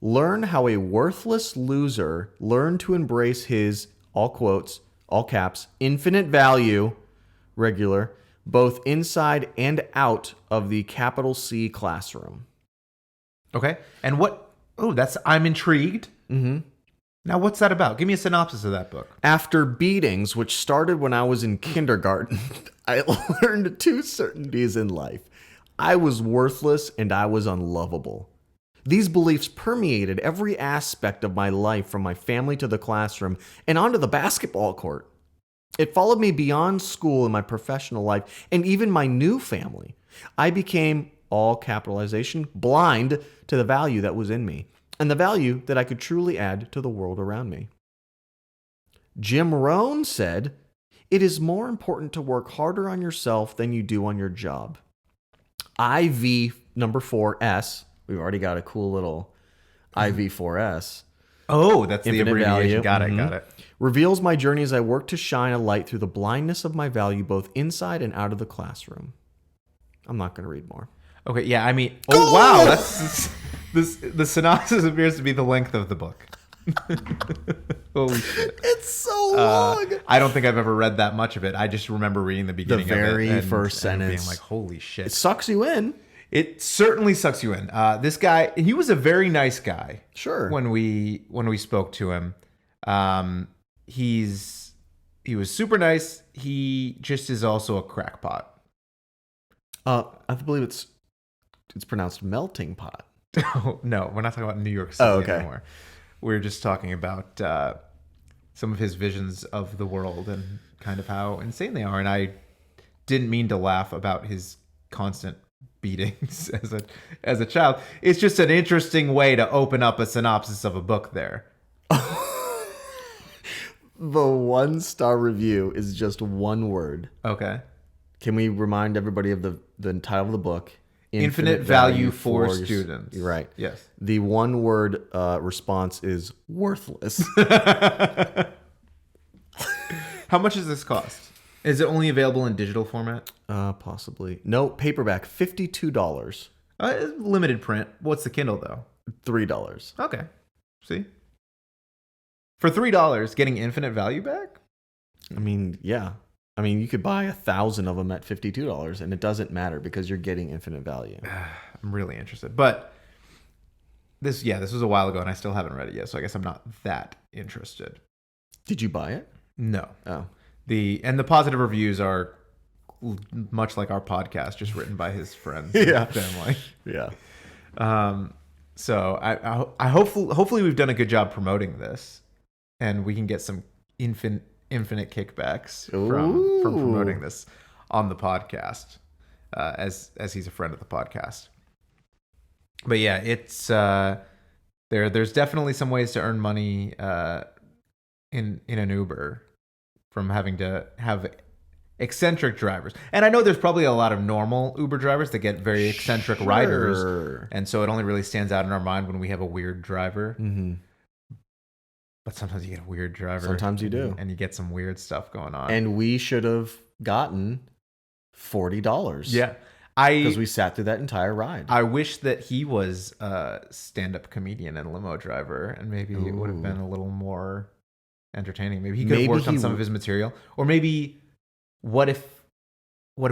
learn how a worthless loser learned to embrace his, all quotes, all caps, infinite value, regular, both inside and out of the capital C classroom. Okay. And I'm intrigued. Now, what's that about? Give me a synopsis of that book. After beatings, which started when I was in kindergarten, I learned 2 certainties in life. I was worthless and I was unlovable. These beliefs permeated every aspect of my life, from my family to the classroom and onto the basketball court. It followed me beyond school in my professional life and even my new family. I became, all capitalization, blind to the value that was in me and the value that I could truly add to the world around me. Jim Rohn said, "It is more important to work harder on yourself than you do on your job." IV number 4S, we've already got a cool little IV4S, Oh, that's the Infinite abbreviation. value. Got it. reveals my journey as I work to shine a light through the blindness of my value both inside and out of the classroom. I'm not going to read more. Okay, yeah, I mean, oh, wow. That's the synopsis appears to be the length of the book. Holy shit. It's so long. I don't think I've ever read that much of it. I just remember reading the beginning very of it. first and sentence. being like, holy shit. It sucks you in. It certainly sucks you in. This guy, he was a very nice guy. Sure. When we spoke to him, he's He was super nice. He just is also a crackpot. I believe it's pronounced melting pot. Oh, no, we're not talking about New York City okay. anymore. We're just talking about some of his visions of the world and kind of how insane they are. And I didn't mean to laugh about his constant beatings as a child. It's just an interesting way to open up a synopsis of a book there. The 1-star review is just one word. Okay. Can we remind everybody of the title of the book? Infinite value for students. Right. Yes. The one-word response is worthless. How much does this cost? Is it only available in digital format? Possibly. No, paperback, $52. Limited print. What's the Kindle, though? $3. Okay. See? For $3, getting infinite value back? I mean, yeah. I mean, you could buy 1,000 of them at $52, and it doesn't matter because you're getting infinite value. I'm really interested. But this was a while ago, and I still haven't read it yet, so I guess I'm not that interested. Did you buy it? No. Oh. The positive reviews are much like our podcast, just written by his friends Yeah. and family. Yeah. So I hopefully we've done a good job promoting this, and we can get some infinite kickbacks from promoting this on the podcast, as he's a friend of the podcast. But yeah, it's there's definitely some ways to earn money in an Uber from having to have eccentric drivers. And I know there's probably a lot of normal Uber drivers that get very eccentric riders, and so it only really stands out in our mind when we have a weird driver. Mm-hmm. But sometimes you get a weird driver. Sometimes you do. And you get some weird stuff going on. And we should have gotten $40. Yeah. Because we sat through that entire ride. I wish that he was a stand-up comedian and limo driver, and maybe it would have been a little more entertaining. Maybe he could have worked on some of his material. Or maybe what if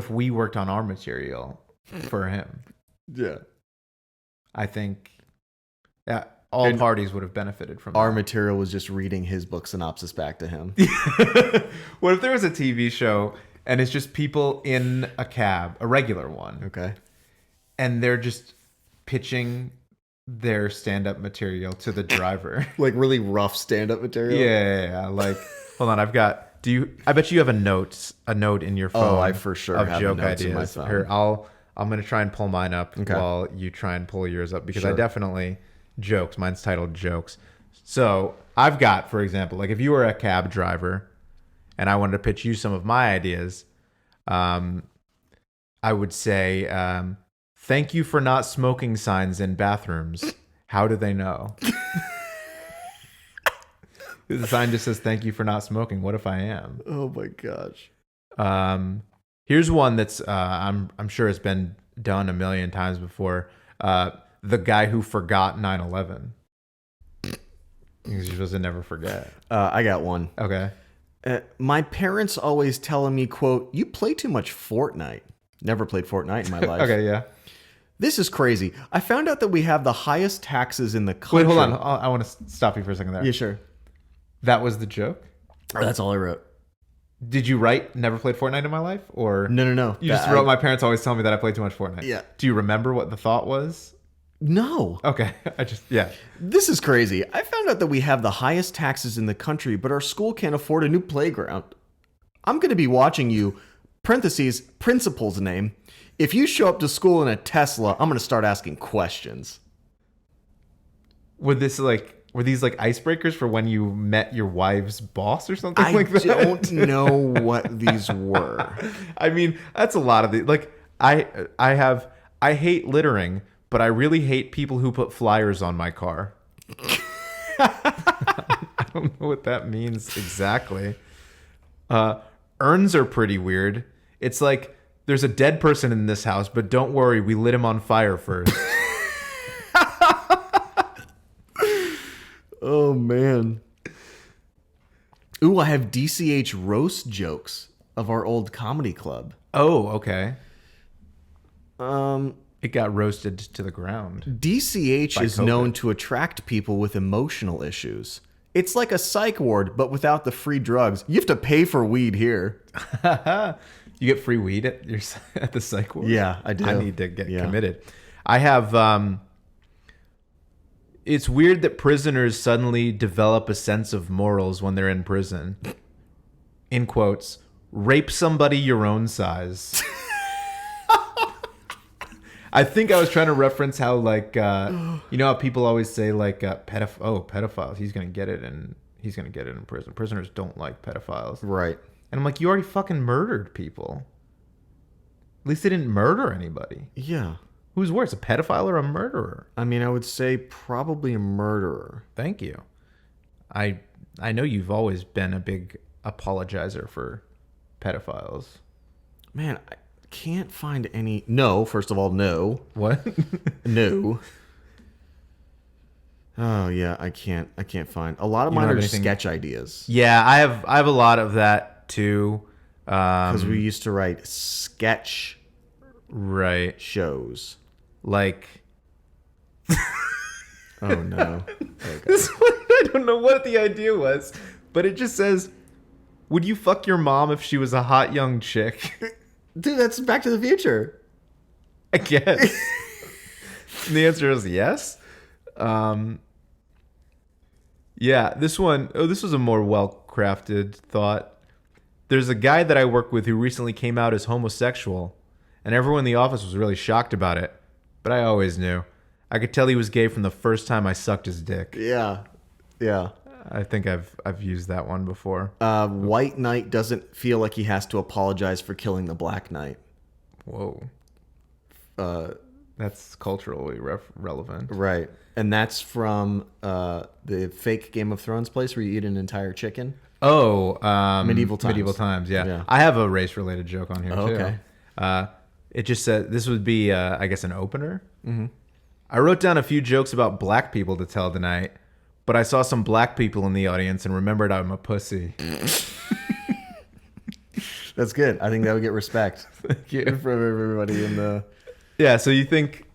we worked on our material for him? Yeah. I think all parties would have benefited from our that. material was just reading his book synopsis back to him. What if there was a TV show and it's just people in a cab, a regular one, Okay. and they're just pitching their stand-up material to the driver? Like really rough stand-up material? Yeah. Like, hold on, I bet you have a note in your phone. Oh, I for sure of have joke notes ideas. in my phone. Here, I'm going to try and pull mine up while you try and pull yours up, because I definitely jokes. Mine's titled Jokes. So I've got, for example, like if you were a cab driver and I wanted to pitch you some of my ideas, I would say, thank you for not smoking signs in bathrooms. How do they know? The sign just says, thank you for not smoking. What if I am? Oh my gosh. Here's one that's I'm sure it's been done a million times before. The guy who forgot 9/11. Because you're supposed to never forget. I got one. Okay. My parents always telling me, quote, you play too much Fortnite. Never played Fortnite in my life. Okay, yeah. This is crazy. I found out that we have the highest taxes in the country. Wait, hold on. I want to stop you for a second there. Yeah, sure. That was the joke? That's all I wrote. Did you write never played Fortnite in my life? Or No. You just wrote my parents always tell me that I played too much Fortnite. Yeah. Do you remember what the thought was? No. Okay. Yeah. This is crazy. I found out that we have the highest taxes in the country, but our school can't afford a new playground. I'm going to be watching you, parentheses, principal's name. If you show up to school in a Tesla, I'm going to start asking questions. Were these like icebreakers for when you met your wife's boss or something I like that? don't know what these were. I mean, that's a lot of the like. I hate littering, but I really hate people who put flyers on my car. I don't know what that means exactly. Urns are pretty weird. It's like there's a dead person in this house, but don't worry, we lit him on fire first. Oh, man. Ooh, I have DCH roast jokes of our old comedy club. Oh, okay. It got roasted to the ground. DCH is COVID. known to attract people with emotional issues. It's like a psych ward, but without the free drugs. You have to pay for weed here. You get free weed at at the psych ward? Yeah, I do. I need to get committed. I have... it's weird that prisoners suddenly develop a sense of morals when they're in prison. In quotes, rape somebody your own size. I think I was trying to reference how, like, you know how people always say, like, pedophiles, he's going to get it in prison. Prisoners don't like pedophiles. Right. And I'm like, you already fucking murdered people. At least they didn't murder anybody. Yeah. Who's worse, a pedophile or a murderer? I mean, I would say probably a murderer. Thank you. I know you've always been a big apologizer for pedophiles. Man, I can't find any. No, first of all, no. What? No. Oh yeah, I can't find. A lot of mine are sketch ideas. Yeah, I have a lot of that too. Because we used to write sketch shows. Like, oh no. this one, I don't know what the idea was, but it just says, would you fuck your mom if she was a hot young chick? Dude, that's Back to the Future. I guess. And the answer is yes. Yeah, this one, this was a more well-crafted thought. There's a guy that I work with who recently came out as homosexual, and everyone in the office was really shocked about it. But I always knew. I could tell he was gay from the first time I sucked his dick. Yeah. Yeah. I think I've used that one before. White Knight doesn't feel like he has to apologize for killing the Black Knight. Whoa. That's culturally relevant. Right. And that's from the fake Game of Thrones place where you eat an entire chicken. Oh. Medieval Times. Medieval Times, yeah. Yeah. I have a race-related joke on here, too. Okay. It just said, this would be, I guess, an opener. Mm-hmm. I wrote down a few jokes about black people to tell tonight, but I saw some black people in the audience and remembered I'm a pussy. That's good. I think that would get respect. Thank you. From everybody in the... Yeah, so you think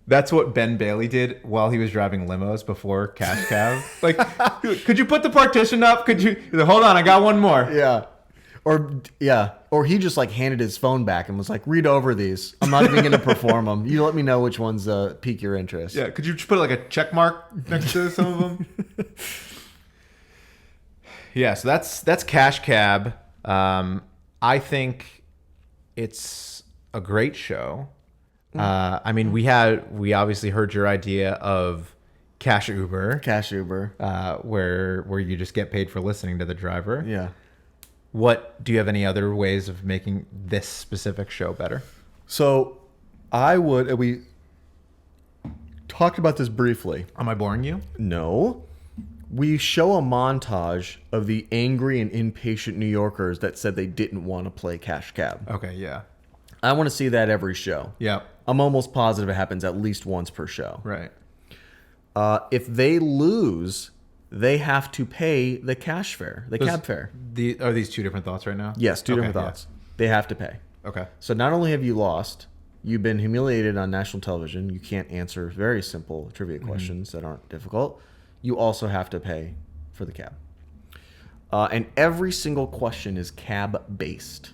that's what Ben Bailey did while he was driving limos before Cash Cab? Like, could you put the partition up? Could you... Hold on, I got one more. Yeah. Or he just like handed his phone back and was like, read over these. I'm not even going to perform them. You let me know which ones pique your interest. Yeah, could you just put like a check mark next to some of them? Yeah, so that's Cash Cab. I think it's a great show. I mean, we obviously heard your idea of Cash Uber. Cash Uber. Where you just get paid for listening to the driver. Yeah. Do you have any other ways of making this specific show better? So we talked about this briefly. Am I boring you? No. We show a montage of the angry and impatient New Yorkers that said they didn't want to play Cash Cab. Okay, yeah. I want to see that every show. Yeah. I'm almost positive it happens at least once per show. Right. If they lose, they have to pay the cash fare, the cab fare. Are these two different thoughts right now? Yes, two different thoughts. Yeah. They have to pay. Okay. So not only have you lost, you've been humiliated on national television. You can't answer very simple trivia questions that aren't difficult. You also have to pay for the cab. And every single question is cab-based.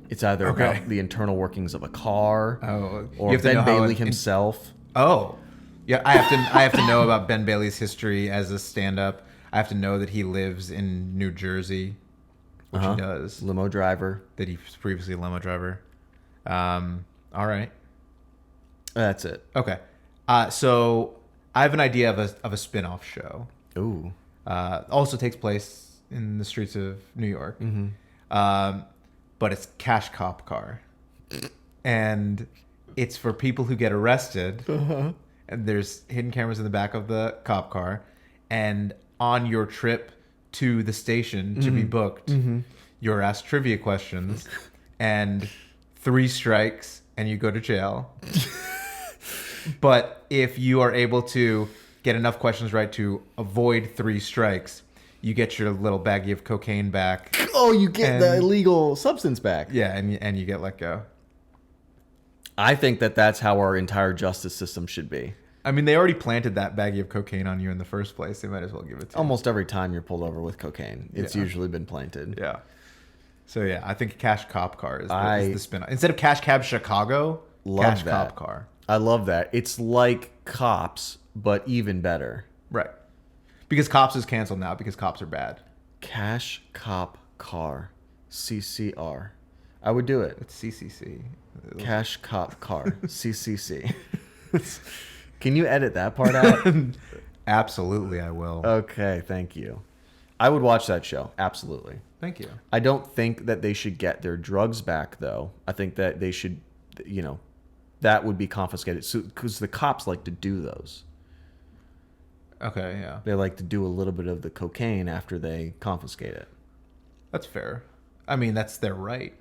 It's either about the internal workings of a car or Ben Bailey himself. Oh. Yeah, I have to know about Ben Bailey's history as a stand-up. I have to know that he lives in New Jersey, which he does. Limo driver. That he was previously a limo driver. All right. That's it. Okay. So I have an idea of a spin-off show. Ooh. Also takes place in the streets of New York. Mm-hmm. But it's Cash Cop Car. And it's for people who get arrested. Uh-huh. And there's hidden cameras in the back of the cop car. And on your trip to the station to be booked, you're asked trivia questions. And 3 strikes and you go to jail. But if you are able to get enough questions right to avoid 3 strikes, you get your little baggie of cocaine back. Oh, you get the illegal substance back. Yeah, and you get let go. I think that's how our entire justice system should be. I mean, they already planted that baggie of cocaine on you in the first place. They might as well give it to you. Almost every time you're pulled over with cocaine, it's usually been planted. Yeah. So yeah, I think Cash Cop Car is the spin-off. Instead of Cash Cab Chicago, Cash Cop Car. I love that. It's like Cops, but even better. Right. Because Cops is canceled now because cops are bad. Cash Cop Car. CCR. I would do it. It's CCC. Cash Cop Car. CCC. Can you edit that part out? Absolutely, I will. Okay, thank you. I would watch that show. Absolutely. Thank you. I don't think that they should get their drugs back, though. I think that they should, that would be confiscated. So, because the cops like to do those. Okay, yeah. They like to do a little bit of the cocaine after they confiscate it. That's fair. I mean, that's their right.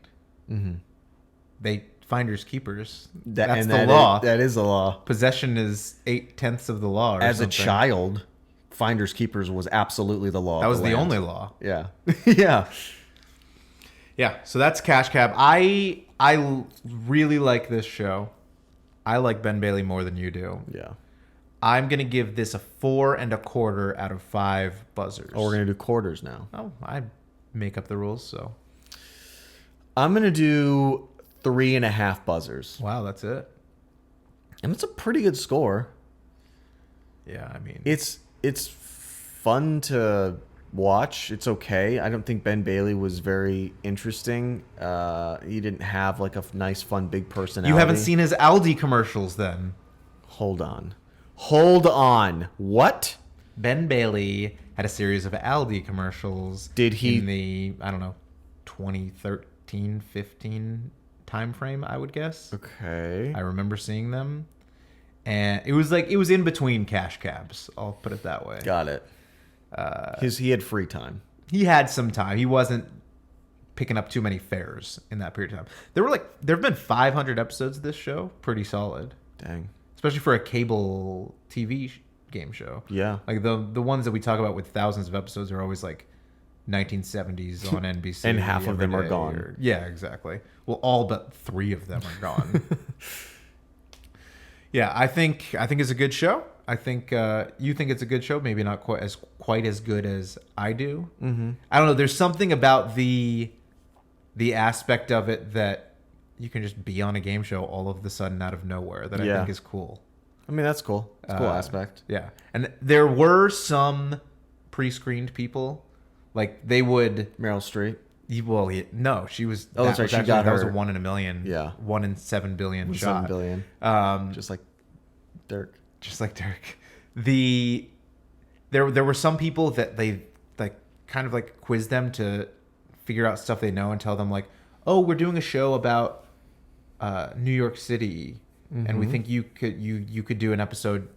Mm-hmm. They finders keepers. That's the law. That is the law. Possession is 8/10 of the law. Or As something. a child, finders keepers was absolutely the law. That was the only law. Yeah. Yeah. Yeah. So that's Cash Cab. I really like this show. I like Ben Bailey more than you do. Yeah. I'm gonna give this a 4 1/4 out of 5 buzzers. Oh, we're gonna do quarters now. Oh, I make up the rules, so. I'm gonna do 3.5 buzzers. Wow, that's it. And it's a pretty good score. Yeah, I mean, It's fun to watch. It's okay. I don't think Ben Bailey was very interesting. He didn't have like a nice, fun, big personality. you haven't seen his Aldi commercials then. Hold on. What? Ben Bailey had a series of Aldi commercials. Did he- in the 2013, 15 time frame? I would guess. Okay. I remember seeing them, and it was in between cash cabs. I'll put it that way. Got it. He had free time. He had some time. He wasn't picking up too many fares in that period of time. There have been 500 episodes of this show. Pretty solid. Dang. Especially for a cable TV game show. Yeah. Like the ones that we talk about with thousands of episodes are always like 1970s on NBC. And half of every them are day, gone. Yeah, exactly. Well, all but 3 of them are gone. Yeah, I think it's a good show. I think you think it's a good show. Maybe not quite as good as I do. Mm-hmm. I don't know. There's something about the aspect of it that you can just be on a game show all of a sudden out of nowhere that I think is cool. I mean, that's cool. It's a cool aspect. Yeah. And there were some pre-screened people. Like, they would... Meryl Streep. Well, no, she was... Oh, that's right. She got that was her... a 1 in a million. Yeah. 1 in 7 billion shot. 7 billion. Just like Dirk. Just like Dirk. There were some people that they like kind of like quiz them to figure out stuff they know and tell them like, oh, we're doing a show about New York City, and we think you could do an episode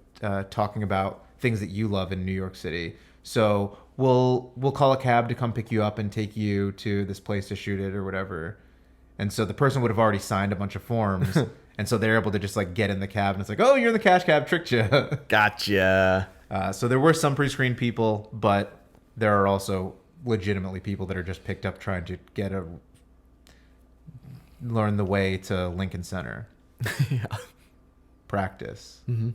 talking about things that you love in New York City. So we'll call a cab to come pick you up and take you to this place to shoot it or whatever. And so the person would have already signed a bunch of forms, and so they're able to just like get in the cab and it's like, oh, you're in the cash cab, tricked you. Gotcha. So there were some pre-screened people, but there are also legitimately people that are just picked up trying to learn the way to Lincoln Center. Yeah. Practice. Mm-hmm.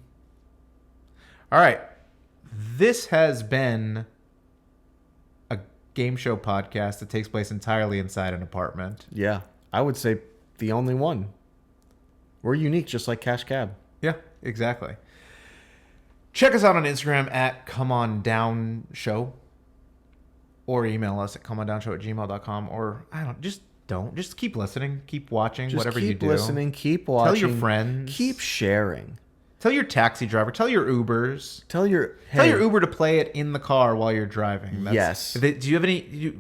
All right. This has been a game show podcast that takes place entirely inside an apartment. Yeah. I would say the only one. We're unique, just like Cash Cab. Yeah, exactly. Check us out on Instagram at comeondownshow, or email us at comeondownshow@gmail.com, or just keep listening, keep watching, Just whatever keep you do. listening, keep watching. Tell your friends. Keep sharing. Tell your taxi driver. Tell your Ubers. Tell your Uber to play it in the car while you're driving. Yes. Do you have any?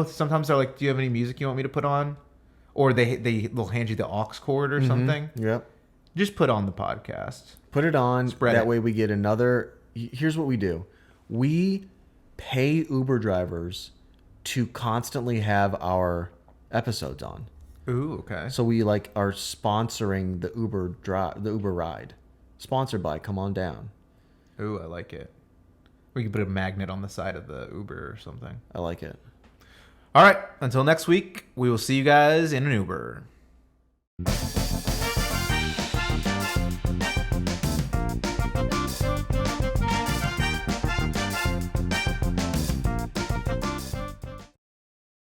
Sometimes they're like, "Do you have any music you want me to put on?" Or they'll hand you the aux cord or something. Yep. Just put on the podcast. Put it on. Spread that it. way we get another. Here's what we do. We pay Uber drivers to constantly have our episodes on. Ooh, okay. So we are sponsoring the Uber ride. Sponsored by Come On Down. Ooh, I like it. We could put a magnet on the side of the Uber or something. I like it. All right. Until next week, we will see you guys in an Uber.